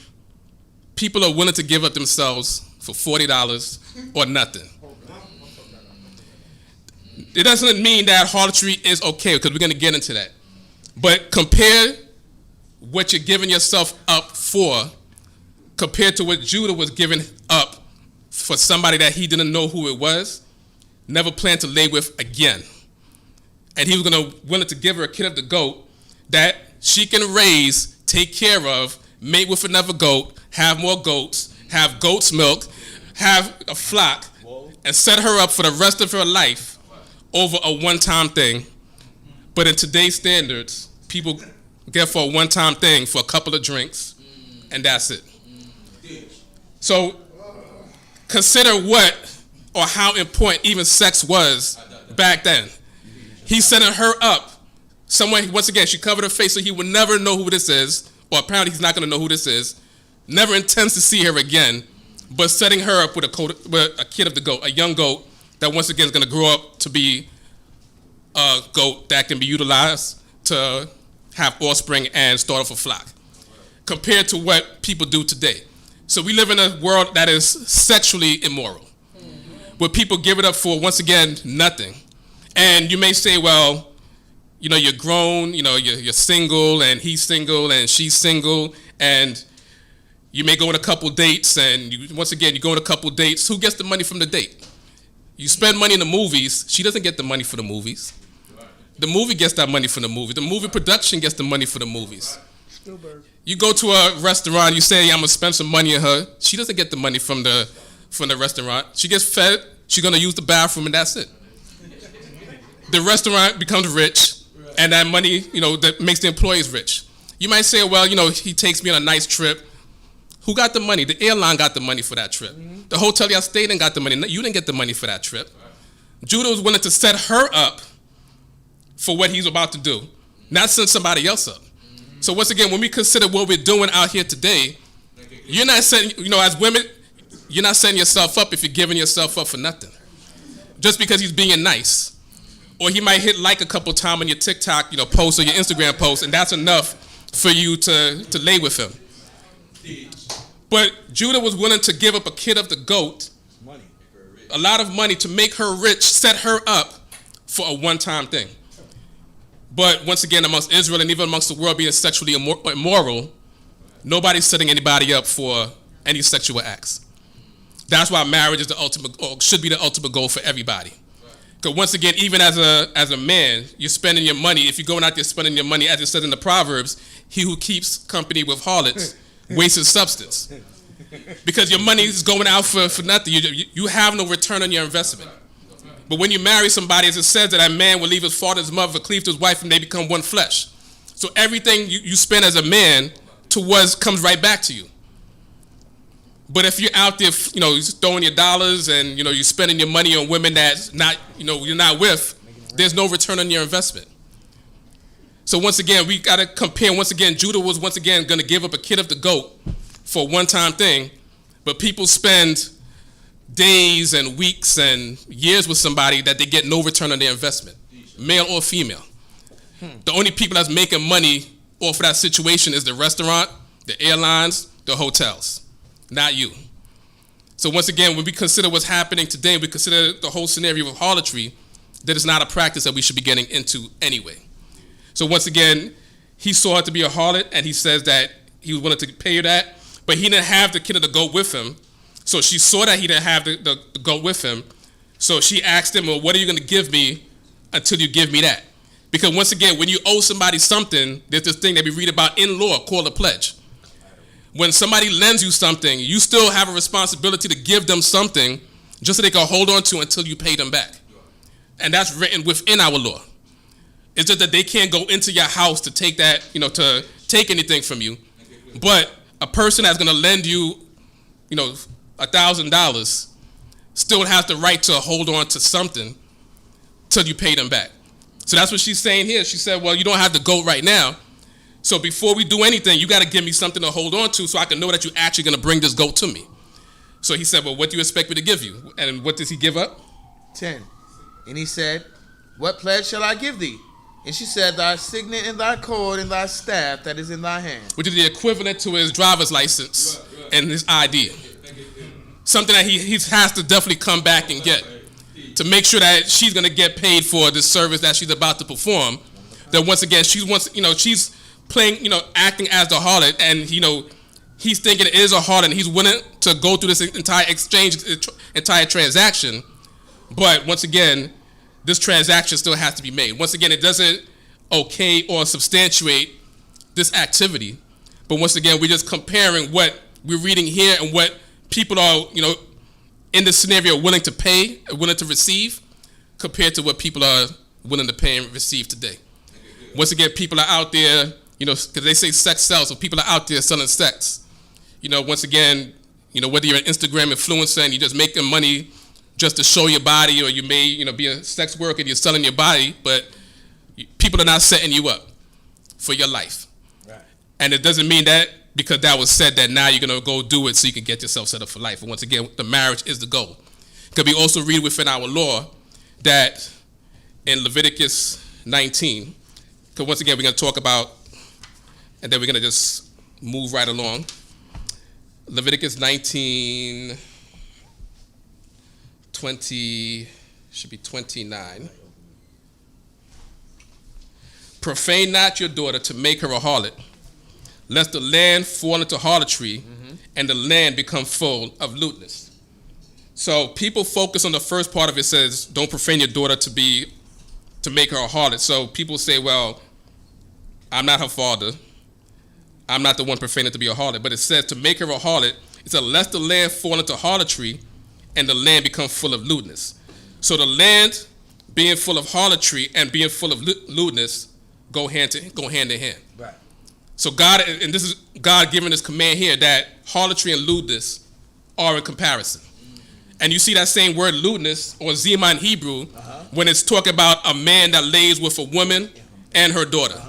people are willing to give up themselves for $40 or nothing. It doesn't mean that harlotry is okay, because we're going to get into that. But compare what you're giving yourself up for compared to what Judah was giving up for somebody that he didn't know who it was, never planned to lay with again. and he was willing to give her a kid of the goat that she can raise, take care of, mate with another goat, have more goats, have goat's milk, have a flock, and set her up for the rest of her life over a one-time thing. But in today's standards, people get for a one-time thing for a couple of drinks, and that's it. So consider what or how important even sex was back then. He's setting her up somewhere. Once again, she covered her face so he would never know who this is, or apparently he's not going to know who this is, never intends to see her again, but setting her up with a kid of the goat, a young goat that once again is going to grow up to be a goat that can be utilized to have offspring and start off a flock, compared to what people do today. So we live in a world that is sexually immoral, where people give it up for, once again, nothing. And you may say, well, you know, you're grown, you know, you're single, and he's single, and she's single, and you may go on a couple dates, and once again, you go on a couple dates. Who gets the money from the date? You spend money in the movies. She doesn't get the money for the movies. The movie gets that money from the movie. The movie production gets the money for the movies. You go to a restaurant, you say, I'm going to spend some money on her. She doesn't get the money from the restaurant. She gets fed, she's going to use the bathroom, and that's it. The restaurant becomes rich, and that money, you know, that makes the employees rich. You might say, well, you know, he takes me on a nice trip. Who got the money? The airline got the money for that trip. The hotel y'all stayed in got the money. You didn't get the money for that trip. Judah was willing to set her up for what he's about to do, not send somebody else up. So once again, when we consider what we're doing out here today, you're not setting, you know, as women, you're not setting yourself up if you're giving yourself up for nothing. Just because he's being nice. Or he might hit like a couple times on your TikTok, you know, post or your Instagram post, and that's enough for you to lay with him. But Judah was willing to give up a kid of the goat, a lot of money to make her rich, set her up for a one-time thing. But once again, amongst Israel and even amongst the world being sexually immoral, nobody's setting anybody up for any sexual acts. That's why marriage is the ultimate, or should be the ultimate goal for everybody. Because once again, even as a man, you're spending your money. If you're going out there spending your money, as it says in the Proverbs, he who keeps company with harlots wastes his substance. Because your money is going out for nothing. You have no return on your investment. But when you marry somebody, as it says that man will leave his father and his mother, cleave to his wife, and they become one flesh. So everything you spend as a man comes right back to you. But if you're out there, you know, throwing your dollars and, you know, you're spending your money on women that's not, you know, you're not with, there's no return on your investment. So once again, we got to compare. Once again, Judah was once again going to give up a kid of the goat for a one-time thing, but people spend days and weeks and years with somebody that they get no return on their investment, male or female. The only people that's making money off of that situation is the restaurant, the airlines, the hotels, not you. So once again, when we consider what's happening today, we consider the whole scenario of harlotry, that is not a practice that we should be getting into anyway. So once again, he saw it to be a harlot, and he says that he was willing to pay her that, but he didn't have the kid of the goat with him. So she saw that he didn't have the goat with him. So she asked him, well, what are you going to give me until you give me that? Because once again, when you owe somebody something, there's this thing that we read about in law called a pledge. When somebody lends you something, you still have a responsibility to give them something just so they can hold on to until you pay them back. And that's written within our law. It's just that they can't go into your house to take that, you know, to take anything from you. But a person that's going to lend you, you know, $1,000 still has the right to hold on to something till you pay them back. So that's what she's saying here. She said, well, you don't have the goat right now. So before we do anything, you got to give me something to hold on to so I can know that you're actually going to bring this goat to me. So he said, well, what do you expect me to give you? And what does he give up? 10. And he said, what pledge shall I give thee? And she said, thy signet and thy cord and thy staff that is in thy hand. Which is the equivalent to his driver's license and his ID. Something that he has to definitely come back and get to make sure that she's going to get paid for this service that she's about to perform. That once again, she's playing, you know, acting as the harlot, and, you know, he's thinking it is a harlot, and he's willing to go through this entire exchange, entire transaction. But once again, this transaction still has to be made. Once again, it doesn't okay or substantiate this activity. But once again, we're just comparing what we're reading here and what people are, in this scenario willing to pay, willing to receive, compared to what people are willing to pay and receive today. Once again, people are out there, because they say sex sells, so people are out there selling sex. Once again, whether you're an Instagram influencer and you're just making money just to show your body, or you may, be a sex worker and you're selling your body, but people are not setting you up for your life. Right. And it doesn't mean that because that was said that now you're going to go do it so you can get yourself set up for life. And once again, the marriage is the goal. Because we also read within our law that in Leviticus 19, because once again, we're going to talk about, and then we're going to just move right along. Leviticus 19, 20, should be 29. Profane not your daughter to make her a harlot, lest the land fall into harlotry, and the land become full of lewdness. So people focus on the first part of it, says, don't profane your daughter to make her a harlot. So people say, well, I'm not her father. I'm not the one profaning to be a harlot. But it says to make her a harlot, it says, lest the land fall into harlotry, and the land become full of lewdness. So the land being full of harlotry and being full of lewdness go hand in hand. Right. So God, and this is God giving this command here, that harlotry and lewdness are in comparison. And you see that same word lewdness, or zima in Hebrew, when it's talking about a man that lays with a woman and her daughter.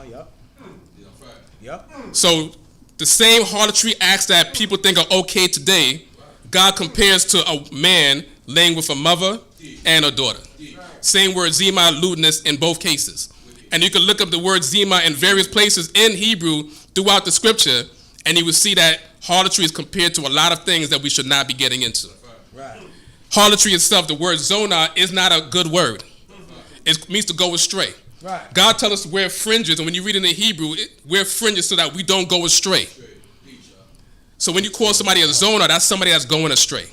Yep. So the same harlotry acts that people think are okay today, God compares to a man laying with a mother and a daughter. Same word zima, lewdness in both cases. And you can look up the word zima in various places in Hebrew throughout the scripture, and you will see that harlotry is compared to a lot of things that we should not be getting into. Right. Harlotry itself, the word zona, is not a good word. It means to go astray. Right. God tells us to wear fringes, and when you read in the Hebrew, wear fringes so that we don't go astray. So when you call somebody a zona, that's somebody that's going astray.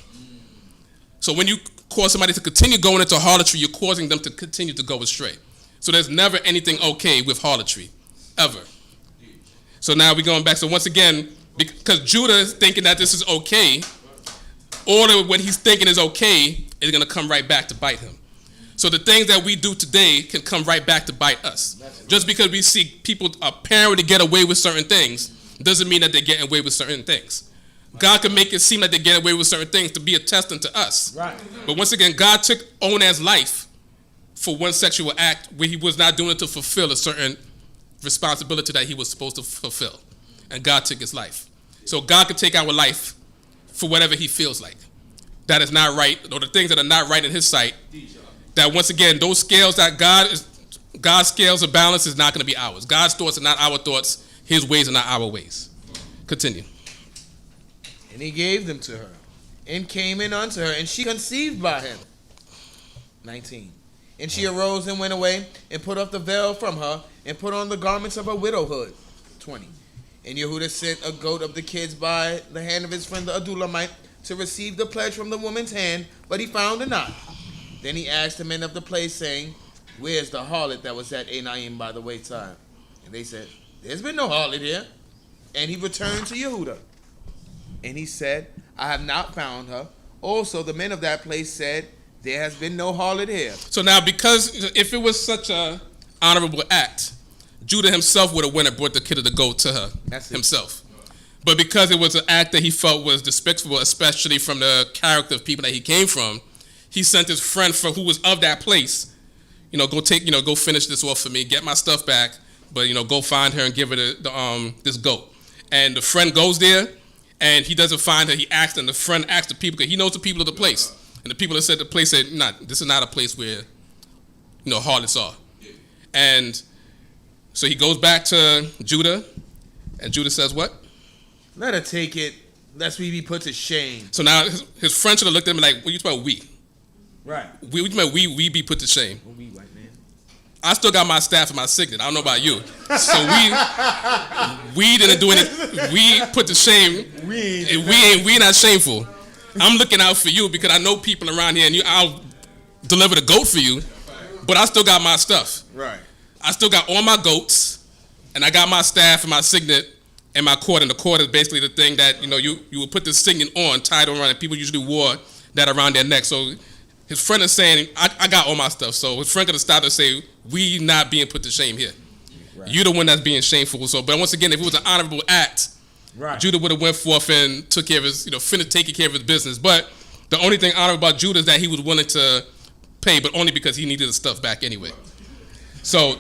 So when you cause somebody to continue going into harlotry, you're causing them to continue to go astray. So there's never anything okay with harlotry, ever. So now we're going back. So once again, because Judah is thinking that this is okay, all of what he's thinking is okay is going to come right back to bite him. So the things that we do today can come right back to bite us. Just because we see people apparently get away with certain things doesn't mean that they're getting away with certain things. God can make it seem like they get away with certain things to be a testing to us. Right. But once again, God took Onaz's life for one sexual act where he was not doing it to fulfill a certain responsibility that he was supposed to fulfill. And God took his life. So God can take our life for whatever he feels like. That is not right, or the things that are not right in his sight. That once again, those scales that God's scales of balance is not going to be ours. God's thoughts are not our thoughts. His ways are not our ways. Continue. And he gave them to her, and came in unto her, and she conceived by him. 19. And she arose and went away, and put off the veil from her, and put on the garments of her widowhood. 20. And Yehuda sent a goat of the kids by the hand of his friend the Adulamite to receive the pledge from the woman's hand, but he found it not. Then he asked the men of the place, saying, where's the harlot that was at Enaim by the wayside? And they said, there's been no harlot here. And he returned to Yehuda. And he said, I have not found her. Also the men of that place said, there has been no harlot here. So now, because if it was such a honorable act, Judah himself would have went and brought the kid of the goat to her himself. But because it was an act that he felt was despicable, especially from the character of people that he came from, he sent his friend who was of that place, go finish this off for me, get my stuff back, but go find her and give her this goat. And the friend goes there, and he doesn't find her. He asked, and the friend asked the people, because he knows the people of the place. And the people that said the place said, nah, this is not a place where, harlots are. And so he goes back to Judah, and Judah says what? Let her take it, lest we be put to shame. So now his friend should have looked at him like, what are you talking about, we? Right. We be put to shame. Well, we white man. I still got my staff and my signet. I don't know about you. So we didn't do anything. We put to shame. We not shameful. I'm looking out for you because I know people around here, and I'll deliver the goat for you. but I still got my stuff. Right. I still got all my goats, and I got my staff and my signet and my cord. And the cord is basically the thing that, you would put the signet on, tied around, and people usually wore that around their neck. So his friend is saying, I got all my stuff. So his friend could have stopped and say, we not being put to shame here. Right. You're the one that's being shameful. So, but once again, if it was an honorable act, right, Judah would have went forth and took care of his, taking care of his business. But the only thing honorable about Judah is that he was willing to pay, but only because he needed his stuff back anyway. So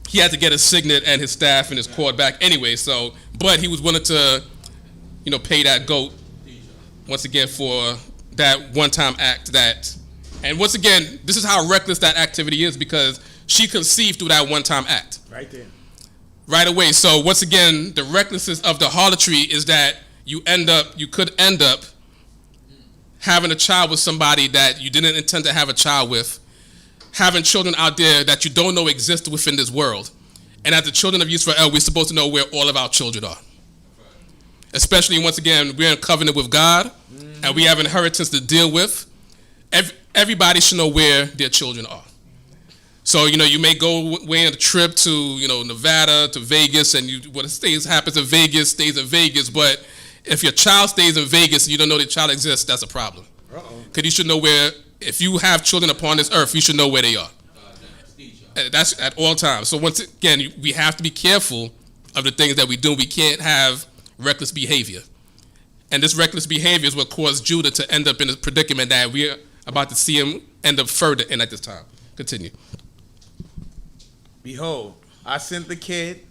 he had to get his signet and his staff and his cord back anyway. So, but he was willing to, pay that goat once again for that one-time act. And once again, this is how reckless that activity is, because she conceived through that one-time act. Right there. Right away. So once again, the recklessness of the harlotry is that you could end up having a child with somebody that you didn't intend to have a child with, having children out there that you don't know exist within this world. And as the children of Yisrael, we're supposed to know where all of our children are. Especially, once again, we're in covenant with God, and we have inheritance to deal with. Everybody should know where their children are. So, you may go away on a trip to, Nevada, to Vegas, and what happens in Vegas stays in Vegas. But if your child stays in Vegas and you don't know the child exists, that's a problem. Because you should know where, if you have children upon this earth, you should know where they are. That's at all times. So once again, we have to be careful of the things that we do. We can't have reckless behavior. And this reckless behavior is what caused Judah to end up in a predicament that we're about to see him end up further in at this time. Continue. Behold, I sent the kid,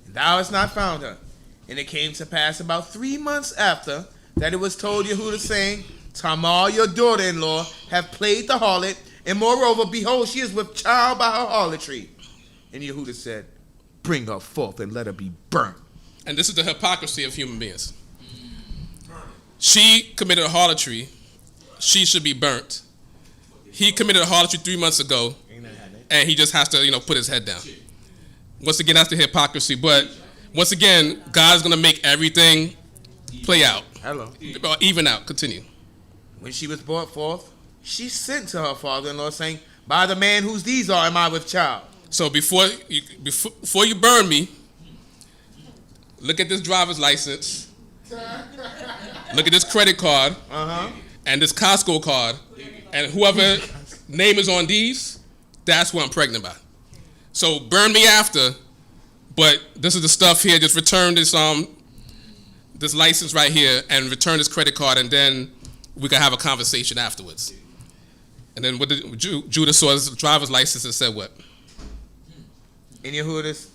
and thou hast not found her. And it came to pass about 3 months after that it was told Yehuda, saying, Tamar, your daughter-in-law, hath played the harlot, and moreover, behold, she is with child by her harlotry. And Yehuda said, bring her forth and let her be burnt. And this is the hypocrisy of human beings. She committed a harlotry. She should be burnt. He committed a harlotry 3 months ago, and he just has to, put his head down. Once again, that's the hypocrisy. But once again, God is going to make everything play out. Hello. Even out. Continue. When she was brought forth, she sent to her father-in-law, saying, by the man whose these are am I with child. So before you burn me, look at this driver's license. Look at this credit card. And this Costco card. And whoever name is on these, that's what I'm pregnant by. So burn me after, but this is the stuff here. Just return this license right here and return this credit card, and then we can have a conversation afterwards. And then Judah saw his driver's license and said what? And Yehuda,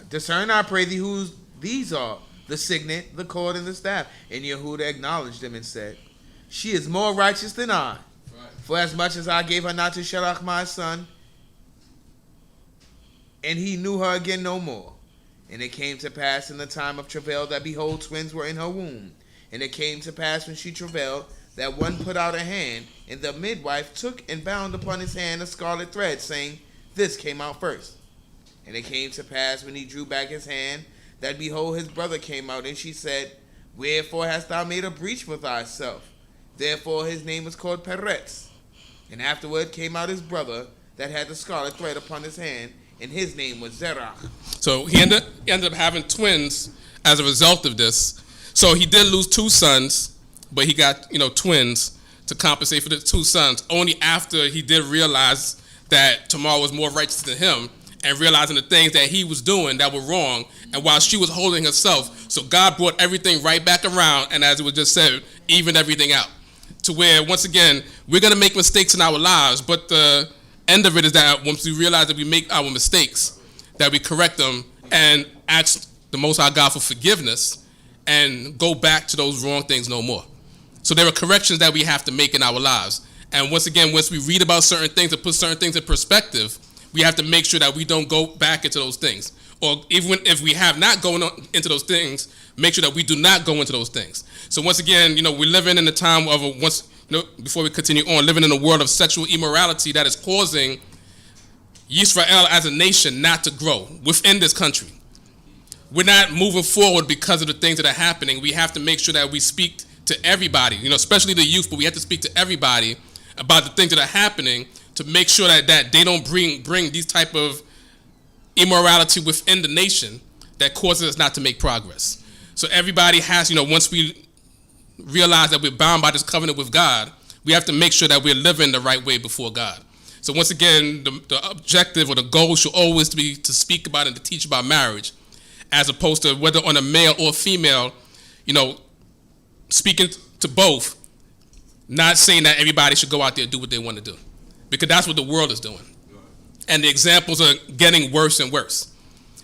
discern, I pray thee, whose these are, the signet, the cord, and the staff. And Yehuda acknowledged them and said, she is more righteous than I. For as much as I gave her not to Shalach my son, and he knew her again no more. And it came to pass in the time of travail that, behold, twins were in her womb. And it came to pass when she travailed that one put out a hand, and the midwife took and bound upon his hand a scarlet thread, saying, this came out first. And it came to pass when he drew back his hand, that behold, his brother came out, and she said, wherefore hast thou made a breach with thyself? Therefore his name was called Peretz. And afterward came out his brother that had the scarlet thread upon his hand, and his name was Zerach. So he ended up having twins as a result of this. So he did lose 2 sons, but he got twins to compensate for the 2 sons. Only after he did realize that Tamar was more righteous than him, and realizing the things that he was doing that were wrong, and while she was holding herself. So God brought everything right back around, and as it was just said, evened everything out. To where, once again, we're going to make mistakes in our lives, but the end of it is that once we realize that we make our mistakes, that we correct them and ask the Most High God for forgiveness and go back to those wrong things no more. So there are corrections that we have to make in our lives. And once again, once we read about certain things and put certain things in perspective, we have to make sure that we don't go back into those things. Or even if we have not gone into those things, make sure that we do not go into those things. So once again, we're living in a time of before we continue on, living in a world of sexual immorality that is causing Yisrael as a nation not to grow within this country. We're not moving forward because of the things that are happening. We have to make sure that we speak to everybody, especially the youth, but we have to speak to everybody about the things that are happening to make sure that they don't bring these type of immorality within the nation that causes us not to make progress. So everybody has, once we realize that we're bound by this covenant with God, we have to make sure that we're living the right way before God. So once again, the objective or the goal should always be to speak about and to teach about marriage, as opposed to whether on a male or female, speaking to both, not saying that everybody should go out there and do what they want to do, because that's what the world is doing. And the examples are getting worse and worse.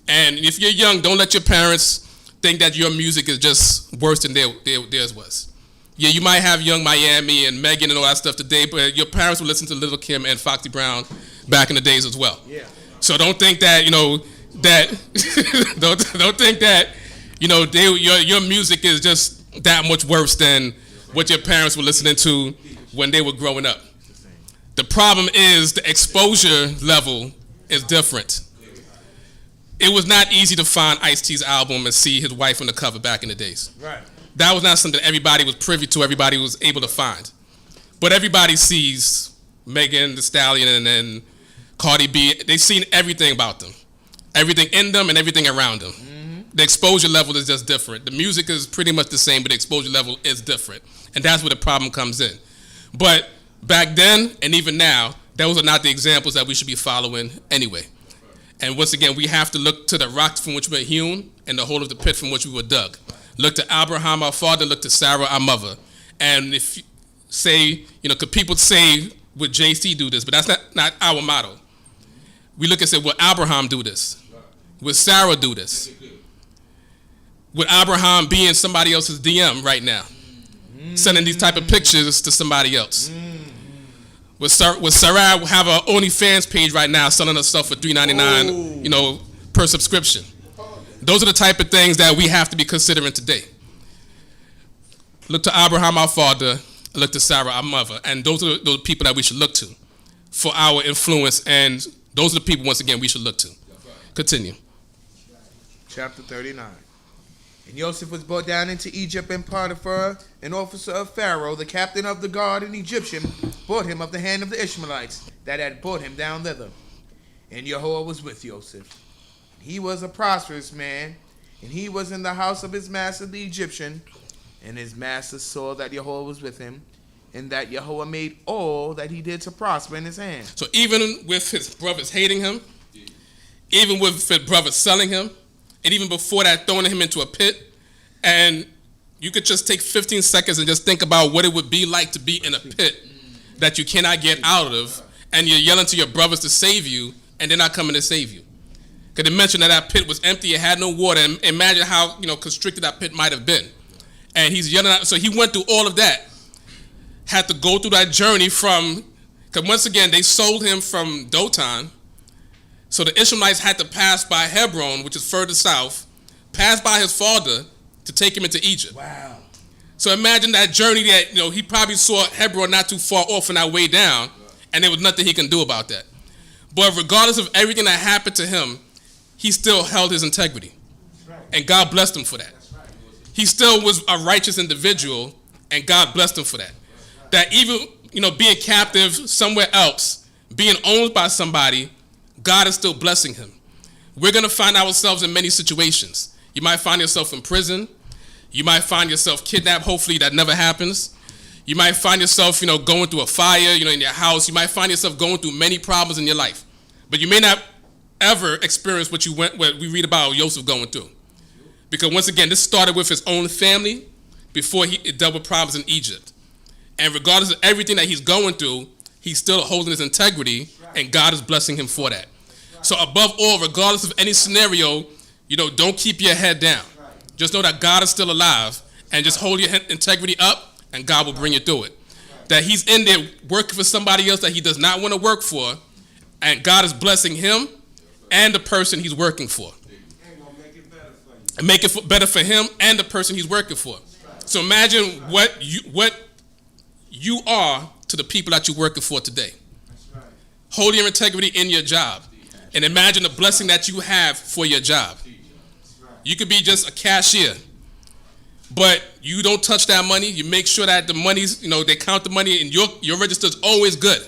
And if you're young, don't let your parents think that your music is just worse than theirs was. Yeah, you might have Young Miami and Megan and all that stuff today, but your parents will listen to Little Kim and Foxy Brown back in the days as well. Yeah. So don't think that, don't think that, your music is just that much worse than what your parents were listening to when they were growing up. The problem is the exposure level is different. It was not easy to find Ice-T's album and see his wife on the cover back in the days. Right. That was not something everybody was privy to, everybody was able to find. But everybody sees Megan Thee Stallion and then Cardi B. They've seen everything about them. Everything in them and everything around them. Mm-hmm. The exposure level is just different. The music is pretty much the same, but the exposure level is different. And that's where the problem comes in. But back then and even now, those are not the examples that we should be following anyway. And once again, we have to look to the rocks from which we were hewn and the hole of the pit from which we were dug. Look to Abraham, our father, look to Sarah, our mother. And if you say, could people say, would JC do this? But that's not our motto. We look and say, would Abraham do this? Would Sarah do this? Would Abraham be in somebody else's DM right now? Sending these type of pictures to somebody else? Would Sarah have her OnlyFans page right now selling herself for $3.99, per subscription? Those are the type of things that we have to be considering today. Look to Abraham, our father, look to Sarah, our mother, and those are those people that we should look to for our influence, and those are the people, once again, we should look to. Continue. Chapter 39. And Joseph was brought down into Egypt, and Potiphar, an officer of Pharaoh, the captain of the guard, an Egyptian, bought him of the hand of the Ishmaelites that had brought him down thither. And Yahweh was with Joseph. He was a prosperous man, and he was in the house of his master the Egyptian. And his master saw that Yahweh was with him, and that Yahweh made all that he did to prosper in his hand. So even with his brothers hating him, even with his brothers selling him, and even before that throwing him into a pit, and you could just take 15 seconds and just think about what it would be like to be in a pit that you cannot get out of, and you're yelling to your brothers to save you, and they're not coming to save you. Because they mentioned that pit was empty, it had no water, and imagine how constricted that pit might have been. And he's yelling out, so he went through all of that, had to go through that journey because once again, they sold him from Dothan, so the Ishmaelites had to pass by Hebron, which is further south, pass by his father to take him into Egypt. Wow. So imagine that journey that, he probably saw Hebron not too far off on that way down, and there was nothing he can do about that. But regardless of everything that happened to him, he still held his integrity. And God blessed him for that. He still was a righteous individual, and God blessed him for that. That even, being captive somewhere else, being owned by somebody, God is still blessing him. We're going to find ourselves in many situations. You might find yourself in prison. You might find yourself kidnapped. Hopefully that never happens. You might find yourself, going through a fire, in your house. You might find yourself going through many problems in your life. But you may not ever experience what we read about Joseph going through. Because once again, this started with his own family before he dealt with problems in Egypt. And regardless of everything that he's going through, he's still holding his integrity, and God is blessing him for that. So above all, regardless of any scenario, don't keep your head down. Just know that God is still alive, and just hold your integrity up, and God will bring you through it. That he's in there working for somebody else that he does not want to work for, and God is blessing him and the person he's working for. And make it better for him and the person he's working for. So imagine what you are to the people that you're working for today. Hold your integrity in your job. And imagine the blessing that you have for your job. You could be just a cashier, but you don't touch that money. You make sure that the money's, they count the money, and your register is always good.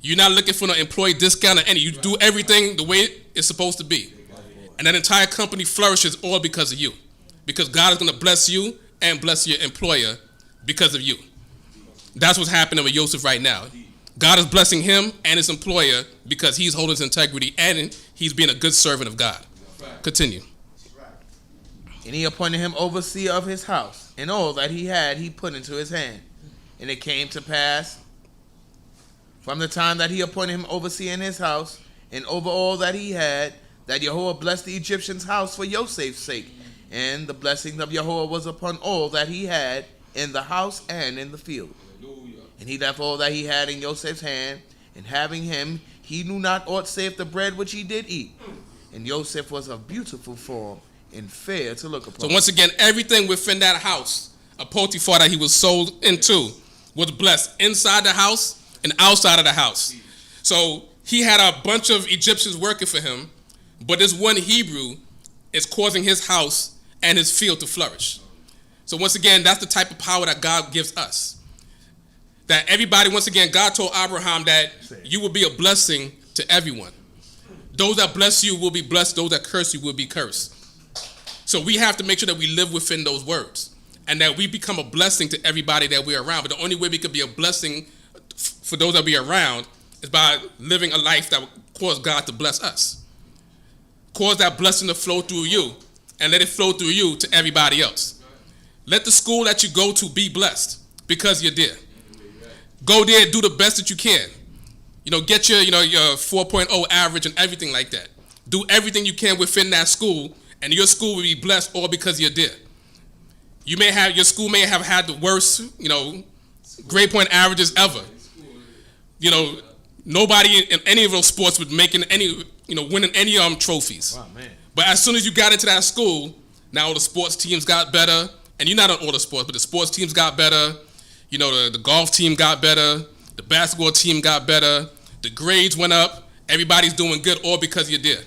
You're not looking for no employee discount or any. You do everything the way it's supposed to be. And that entire company flourishes all because of you. Because God is going to bless you and bless your employer because of you. That's what's happening with Joseph right now. God is blessing him and his employer because he's holding his integrity and he's being a good servant of God. Continue. And he appointed him overseer of his house, and all that he had he put into his hand. And it came to pass, from the time that he appointed him overseer in his house, and over all that he had, that Yahweh blessed the Egyptian's house for Joseph's sake. And the blessing of Yahweh was upon all that he had in the house and in the field. And he left all that he had in Joseph's hand, and having him, he knew not aught save the bread which he did eat. And Joseph was of beautiful form and fair to look upon. So once again, everything within that house, a Potiphar that he was sold into, was blessed inside the house and outside of the house. So he had a bunch of Egyptians working for him, but this one Hebrew is causing his house and his field to flourish. So once again, that's the type of power that God gives us. That everybody, once again, God told Abraham that you will be a blessing to everyone. Those that bless you will be blessed. Those that curse you will be cursed. So we have to make sure that we live within those words and that we become a blessing to everybody that we're around. But the only way we could be a blessing for those that we're around is by living a life that will cause God to bless us. Cause that blessing to flow through you and let it flow through you to everybody else. Let the school that you go to be blessed because you're there. Go there, do the best that you can. Get your 4.0 average and everything like that. Do everything you can within that school, and your school will be blessed all because you're there. Your school may have had the worst, grade point averages ever. Nobody in any of those sports was making any, winning any trophies. Wow, man. But as soon as you got into that school, now all the sports teams got better, and you're not on all the sports, but the sports teams got better. The golf team got better. The basketball team got better. The grades went up. Everybody's doing good, all because you're there.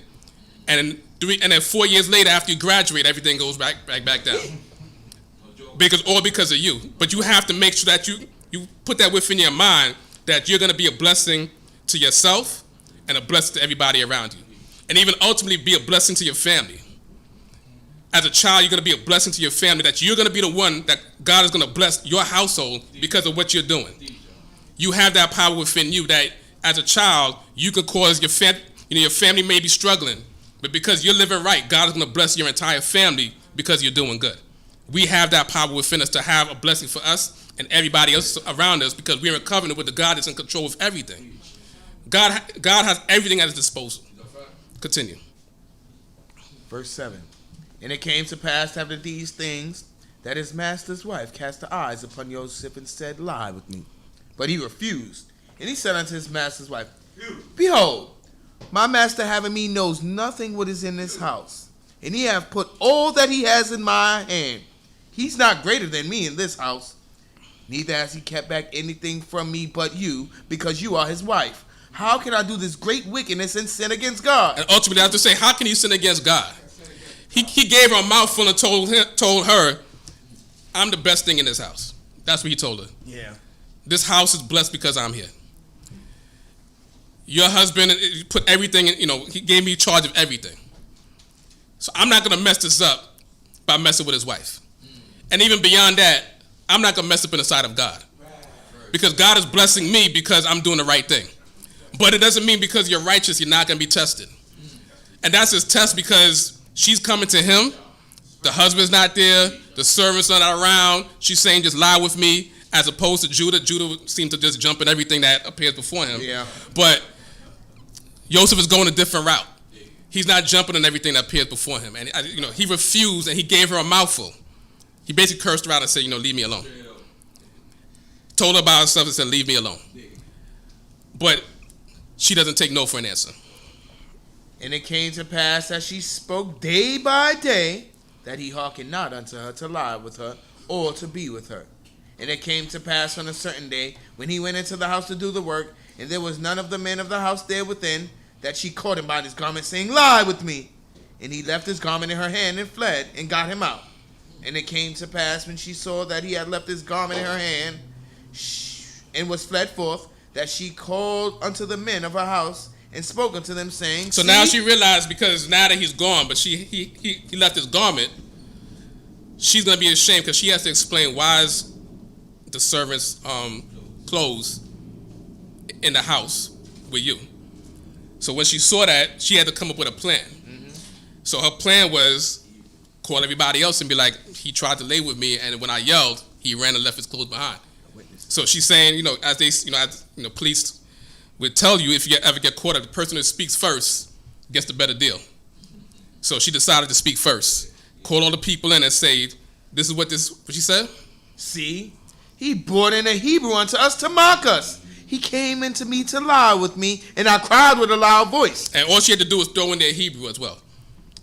And then 4 years later, after you graduate, everything goes back down. Because of you. But you have to make sure that you put that within your mind that you're going to be a blessing to yourself and a blessing to everybody around you. And even ultimately be a blessing to your family. As a child, you're going to be a blessing to your family, that you're going to be the one that God is going to bless your household because of what you're doing. You have that power within you that as a child, you can cause your family may be struggling, but because you're living right, God is going to bless your entire family because you're doing good. We have that power within us to have a blessing for us and everybody else around us because we're in covenant with the God that's in control of everything. God has everything at his disposal. Continue. Verse 7. And it came to pass after these things that his master's wife cast her eyes upon Joseph and said, Lie with me. But he refused. And he said unto his master's wife, Behold, my master having me knows nothing what is in this house. And he hath put all that he has in my hand. He's not greater than me in this house. Neither has he kept back anything from me but you, because you are his wife. How can I do this great wickedness and sin against God? And ultimately, I have to say, how can you sin against God? He gave her a mouthful and told her, I'm the best thing in this house. That's what he told her. Yeah. This house is blessed because I'm here. Your husband put everything in, he gave me charge of everything. So I'm not going to mess this up by messing with his wife. And even beyond that, I'm not going to mess up in the sight of God. Because God is blessing me because I'm doing the right thing. But it doesn't mean because you're righteous, you're not going to be tested. And that's his test because she's coming to him. The husband's not there. The servants are not around. She's saying, just lie with me, as opposed to Judah. Judah seemed to just jump in everything that appears before him. Yeah. But Joseph is going a different route. He's not jumping in everything that appears before him. And he refused, and he gave her a mouthful. He basically cursed her out and said, leave me alone. Told her about herself and said, leave me alone. But she doesn't take no for an answer. And it came to pass as she spoke day by day that he hearkened not unto her to lie with her or to be with her. And it came to pass on a certain day when he went into the house to do the work, and there was none of the men of the house there within, that she caught him by his garment, saying, Lie with me. And he left his garment in her hand and fled and got him out. And it came to pass when she saw that he had left his garment in her hand and was fled forth, that she called unto the men of her house and spoke unto them, saying, So now she realized, because now that he's gone, but he left his garment, she's going to be ashamed because she has to explain why is the servant's clothes in the house with you. So when she saw that, she had to come up with a plan. So her plan was call everybody else and be like, he tried to lay with me, and when I yelled, he ran and left his clothes behind. So she's saying, as they, police would tell you, if you ever get caught up, the person that speaks first gets the better deal. So she decided to speak first. Call all the people in and say, this is what she said? See, he brought in a Hebrew unto us to mock us. He came into me to lie with me, and I cried with a loud voice. And all she had to do was throw in their Hebrew as well.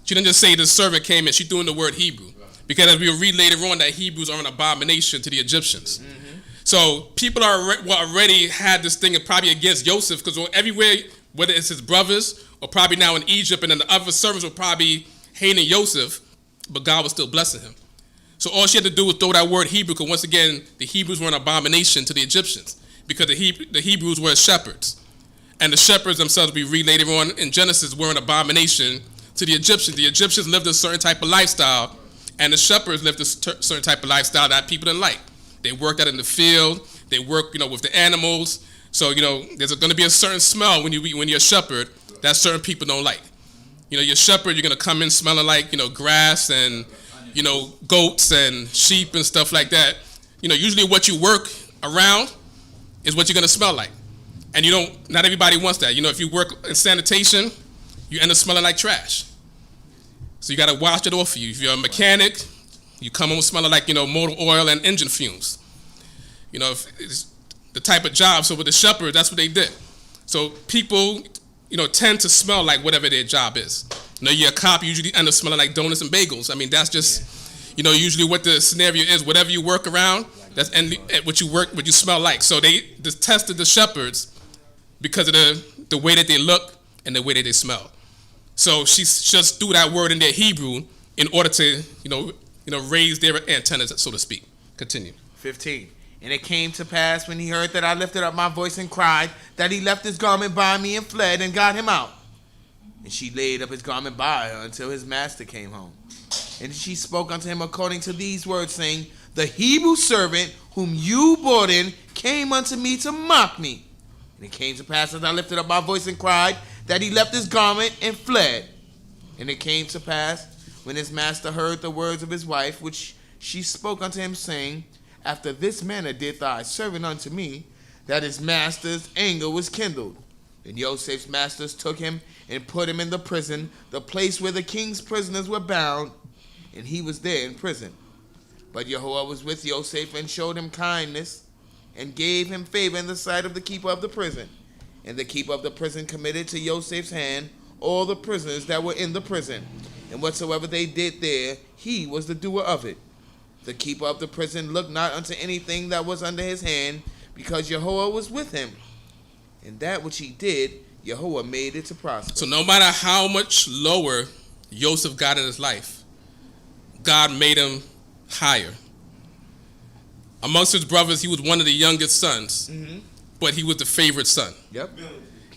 She didn't just say the servant came in. She threw in the word Hebrew. Because as we'll read later on, that Hebrews are an abomination to the Egyptians. So people already had this thing probably against Joseph, because everywhere, whether it's his brothers or probably now in Egypt, and then the other servants were probably hating Joseph, but God was still blessing him. So all she had to do was throw that word Hebrew, because once again, the Hebrews were an abomination to the Egyptians, because the Hebrews were shepherds. And the shepherds themselves, we read later on in Genesis, were an abomination to the Egyptians. The Egyptians lived a certain type of lifestyle, and the shepherds lived a certain type of lifestyle that people didn't like. They worked out in the field. They worked, with the animals. So, there's going to be a certain smell when you're a shepherd that certain people don't like. You're a shepherd, you're going to come in smelling like, grass and, goats and sheep and stuff like that. Usually what you work around is what you're going to smell like. And not everybody wants that. If you work in sanitation, you end up smelling like trash. So you got to wash it off of you. If you're a mechanic, you come home smelling like, motor oil and engine fumes. If it's the type of job. So with the shepherd, that's what they did. So people, tend to smell like whatever their job is. You're a cop, you usually end up smelling like donuts and bagels. I mean, that's just, usually what the scenario is. Whatever you work around, that's what you smell like. So they just tested the shepherds because of the way that they look and the way that they smell. So she just threw that word in their Hebrew in order to, raise their antennas, so to speak. Continue. 15. And it came to pass when he heard that I lifted up my voice and cried, that he left his garment by me and fled and got him out. And she laid up his garment by her until his master came home. And she spoke unto him according to these words, saying, the Hebrew servant whom you brought in came unto me to mock me. And it came to pass as I lifted up my voice and cried, that he left his garment and fled. And it came to pass when his master heard the words of his wife, which she spoke unto him, saying, after this manner did thy servant unto me, that his master's anger was kindled. And Joseph's masters took him and put him in the prison, the place where the king's prisoners were bound, and he was there in prison. But Yahweh was with Joseph and showed him kindness and gave him favor in the sight of the keeper of the prison. And the keeper of the prison committed to Joseph's hand all the prisoners that were in the prison. And whatsoever they did there, he was the doer of it. The keeper of the prison looked not unto anything that was under his hand, because Yahweh was with him. And that which he did, Yahweh made it to prosper. So no matter how much lower Joseph got in his life, God made him higher. Amongst his brothers, he was one of the youngest sons, but he was the favorite son. Yep.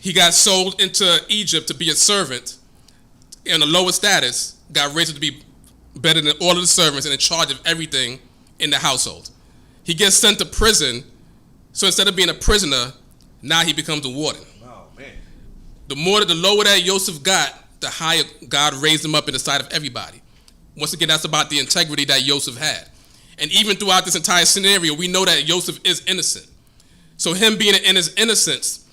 He got sold into Egypt to be a servant in a lower status, got raised to be better than all of the servants and in charge of everything in the household. He gets sent to prison, so instead of being a prisoner, now he becomes a warden. Oh, man. The lower that Joseph got, the higher God raised him up in the sight of everybody. Once again, that's about the integrity that Joseph had. And even throughout this entire scenario, we know that Joseph is innocent. So him being in his innocence,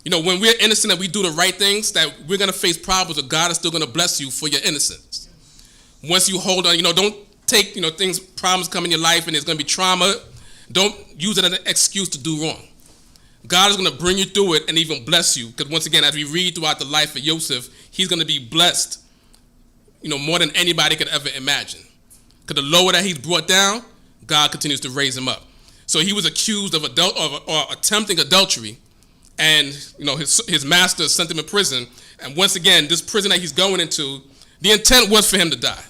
when we're innocent and we do the right things, that we're going to face problems, but God is still going to bless you for your innocence. Once you hold on, don't take, problems come in your life and there's going to be trauma. Don't use it as an excuse to do wrong. God is going to bring you through it and even bless you. Because once again, as we read throughout the life of Joseph, he's going to be blessed, more than anybody could ever imagine. Because the lower that he's brought down, God continues to raise him up. So he was accused of attempting adultery, and his master sent him in prison. And once again, this prison that he's going into, the intent was for him to die.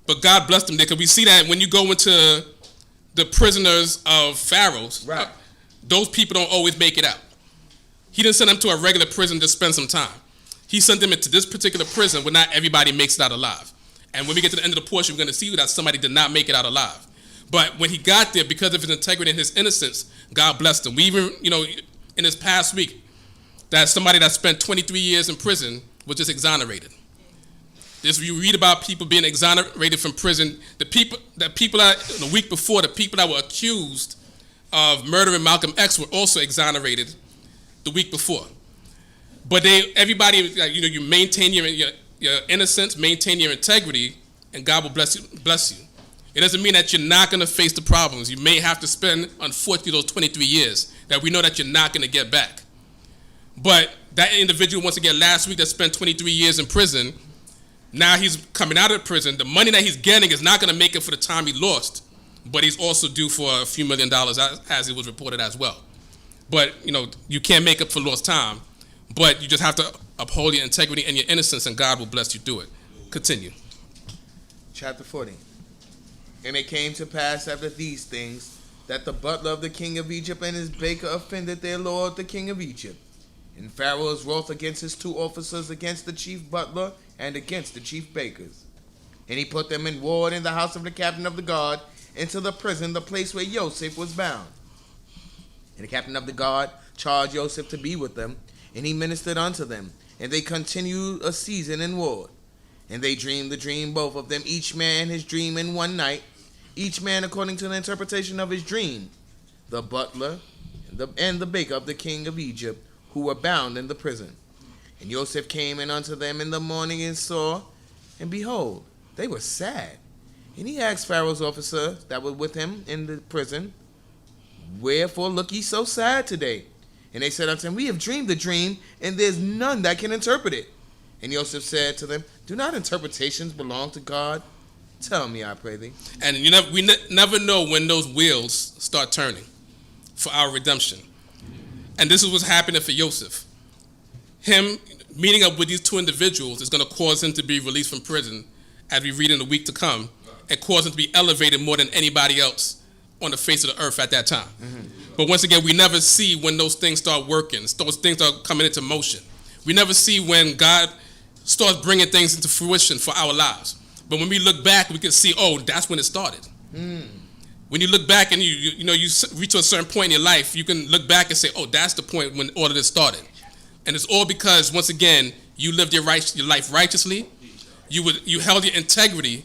But God blessed him there, because we see that when you go into the prisoners of Pharaoh's, right, those people don't always make it out. He didn't send them to a regular prison to spend some time. He sent them into this particular prison where not everybody makes it out alive. And when we get to the end of the portion, we're going to see that somebody did not make it out alive. But when he got there, because of his integrity and his innocence, God blessed him. We even, in this past week, that somebody that spent 23 years in prison was just exonerated. You read about people being exonerated from prison. The people the week before, the people that were accused of murdering Malcolm X were also exonerated the week before. But everybody, you maintain your innocence, maintain your integrity, and God will bless you. It doesn't mean that you're not going to face the problems. You may have to spend, unfortunately, those 23 years that we know that you're not going to get back. But that individual, once again, last week that spent 23 years in prison, now he's coming out of prison. The money that he's getting is not going to make it for the time he lost, but he's also due for a few $1 million, as it was reported as well. But, you can't make up for lost time, but you just have to uphold your integrity and your innocence, and God will bless you through it. Continue. Chapter 40. And it came to pass after these things that the butler of the king of Egypt and his baker offended their lord the king of Egypt. And Pharaoh was wroth against his 2 officers, against the chief butler and against the chief bakers. And he put them in ward in the house of the captain of the guard, into the prison, the place where Joseph was bound. And the captain of the guard charged Joseph to be with them, and he ministered unto them. And they continued a season in ward. And they dreamed the dream, both of them, each man his dream in one night, each man according to the interpretation of his dream, the butler and the baker of the king of Egypt, who were bound in the prison. And Joseph came in unto them in the morning and saw, and behold, they were sad. And he asked Pharaoh's officers that were with him in the prison, wherefore look ye so sad today? And they said unto him, we have dreamed the dream, and there's none that can interpret it. And Joseph said to them, do not interpretations belong to God? Tell me, I pray thee. And we never know when those wheels start turning for our redemption. And this is what's happening for Joseph. Him meeting up with these 2 individuals is going to cause him to be released from prison, as we read in the week to come, and cause him to be elevated more than anybody else on the face of the earth at that time. Mm-hmm. But once again, we never see when those things start working, those things are coming into motion. We never see when God starts bringing things into fruition for our lives. But when we look back, we can see, oh, that's when it started. When you look back and you reach to a certain point in your life, you can look back and say, oh, that's the point when all of this started. And it's all because, once again, you lived your life righteously. You held your integrity,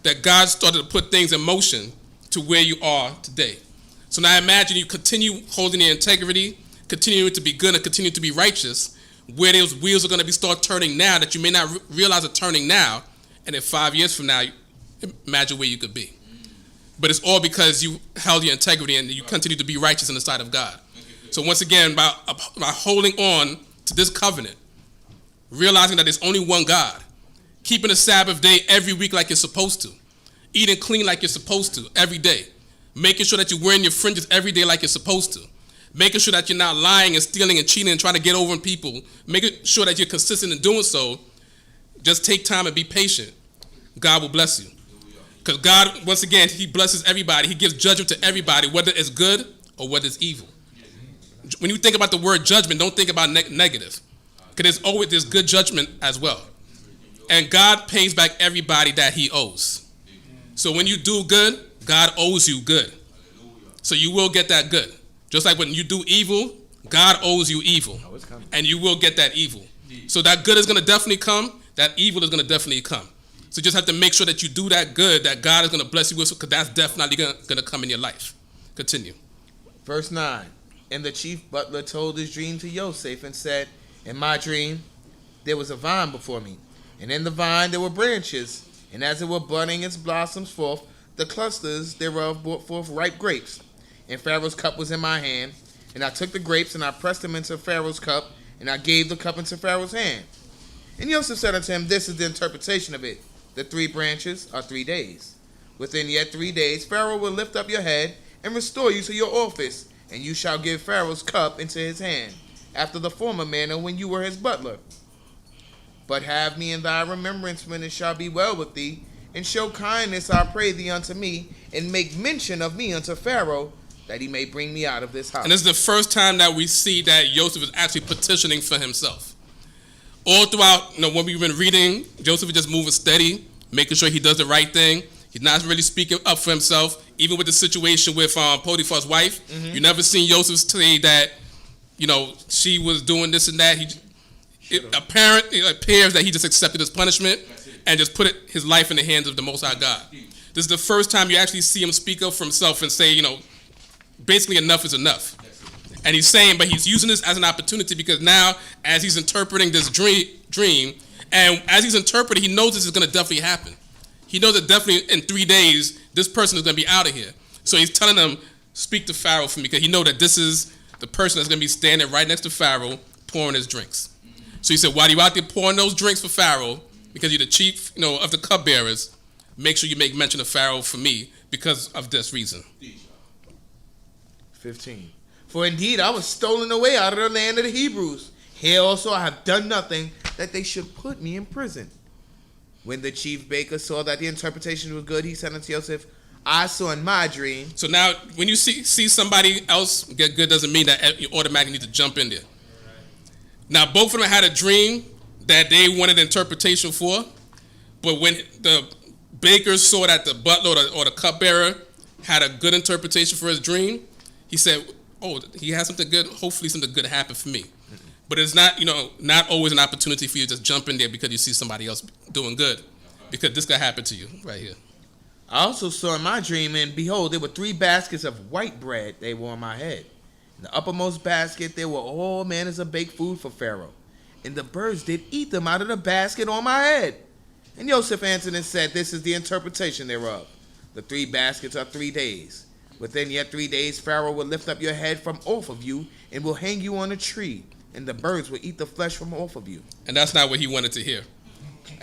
that God started to put things in motion to where you are today. So now imagine you continue holding your integrity, continuing to be good and continue to be righteous, where those wheels are going to start turning now that you may not realize are turning now, and then 5 years from now, imagine where you could be. But it's all because you held your integrity and you continue to be righteous in the sight of God. So once again, by holding on to this covenant, realizing that there's only one God, keeping the Sabbath day every week like you're supposed to, eating clean like you're supposed to every day, making sure that you're wearing your fringes every day like you're supposed to, making sure that you're not lying and stealing and cheating and trying to get over on people, making sure that you're consistent in doing so. Just take time and be patient. God will bless you. Because God, once again, he blesses everybody. He gives judgment to everybody, whether it's good or whether it's evil. When you think about the word judgment, don't think about negative. Because there's good judgment as well. And God pays back everybody that he owes. So when you do good, God owes you good. So you will get that good. Just like when you do evil, God owes you evil. And you will get that evil. So that good is going to definitely come. That evil is going to definitely come. So you just have to make sure that you do that good that God is going to bless you with, because that's definitely going to come in your life. Continue. Verse 9. And the chief butler told his dream to Joseph and said, in my dream, there was a vine before me, and in the vine there were branches, and as it were budding its blossoms forth, the clusters thereof brought forth ripe grapes. And Pharaoh's cup was in my hand, and I took the grapes, and I pressed them into Pharaoh's cup, and I gave the cup into Pharaoh's hand. And Joseph said unto him, this is the interpretation of it. The 3 branches are 3 days. Within yet 3 days, Pharaoh will lift up your head and restore you to your office, and you shall give Pharaoh's cup into his hand, after the former manner when you were his butler. But have me in thy remembrance when it shall be well with thee, and show kindness, I pray thee, unto me, and make mention of me unto Pharaoh, that he may bring me out of this house. And this is the first time that we see that Joseph is actually petitioning for himself. All throughout, when we've been reading, Joseph is just moving steady, making sure he does the right thing. He's not really speaking up for himself. Even with the situation with Potiphar's wife, you never seen Joseph say that, she was doing this and that. It appears that he just accepted his punishment and just put his life in the hands of the Most High God. This is the first time you actually see him speak up for himself and say, basically enough is enough. And he's saying, but he's using this as an opportunity because now, as he's interpreting this dream, and as he's interpreting, he knows this is going to definitely happen. He knows that definitely in 3 days, this person is going to be out of here. So he's telling them, speak to Pharaoh for me, because he knows that this is the person that's going to be standing right next to Pharaoh pouring his drinks. So he said, while you're out there pouring those drinks for Pharaoh, because you're the chief of the cupbearers, make sure you make mention of Pharaoh for me because of this reason. 15. For indeed I was stolen away out of the land of the Hebrews. Here also I have done nothing that they should put me in prison. When the chief baker saw that the interpretation was good, he said unto Joseph, I saw in my dream. So now when you see somebody else get good doesn't mean that you automatically need to jump in there. Now both of them had a dream that they wanted interpretation for, but when the bakers saw that the butler or the cupbearer had a good interpretation for his dream, he said, oh, he has something good, hopefully something good happen for me. But it's not, not always an opportunity for you to just jump in there because you see somebody else doing good. Because this could happen to you right here. I also saw in my dream, and behold, there were 3 baskets of white bread they were on my head. In the uppermost basket there were all manners of baked food for Pharaoh, and the birds did eat them out of the basket on my head. And Joseph answered and said, this is the interpretation thereof. The 3 baskets are 3 days. Within yet 3 days Pharaoh will lift up your head from off of you, and will hang you on a tree, and the birds will eat the flesh from off of you. And that's not what he wanted to hear.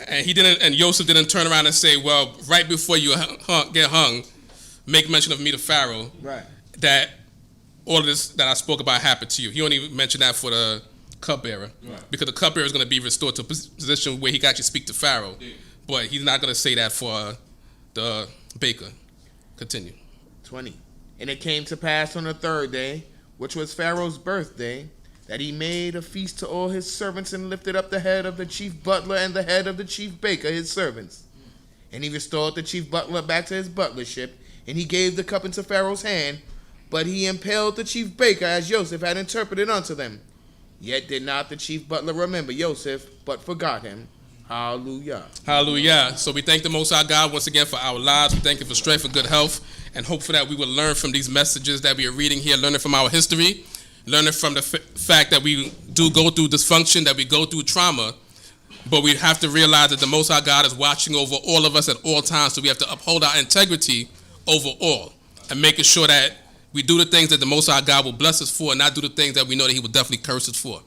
And Joseph didn't turn around and say, well, right before you get hung, make mention of me to Pharaoh. Right. That all of this that I spoke about happened to you. He only mentioned that for the cupbearer. Right. Because the cupbearer is going to be restored to a position where he can actually speak to Pharaoh. Yeah. But he's not going to say that for the baker. Continue. 20. And it came to pass on the 3rd day, which was Pharaoh's birthday, that he made a feast to all his servants and lifted up the head of the chief butler and the head of the chief baker, his servants. And he restored the chief butler back to his butlership, and he gave the cup into Pharaoh's hand, but he impaled the chief baker as Joseph had interpreted unto them. Yet did not the chief butler remember Joseph, but forgot him. Hallelujah. Hallelujah. So we thank the Most High God once again for our lives. We thank Him for strength and good health, and hope for that we will learn from these messages that we are reading here, learning from our history, learning from the fact that we do go through dysfunction, that we go through trauma, but we have to realize that the Most High God is watching over all of us at all times, so we have to uphold our integrity over all, and making sure that we do the things that the Most High God will bless us for, and not do the things that we know that He will definitely curse us for.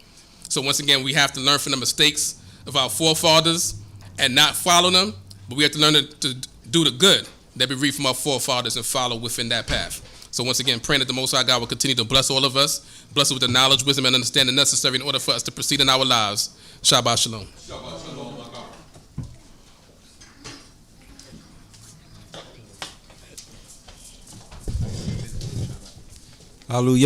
So once again, we have to learn from the mistakes of our forefathers and not follow them, but we have to learn to do the good that we read from our forefathers and follow within that path. So once again, praying that the Most High God will continue to bless all of us, bless us with the knowledge, wisdom, and understanding necessary in order for us to proceed in our lives. Shabbat Shalom. Shabbat Shalom. Hallelujah.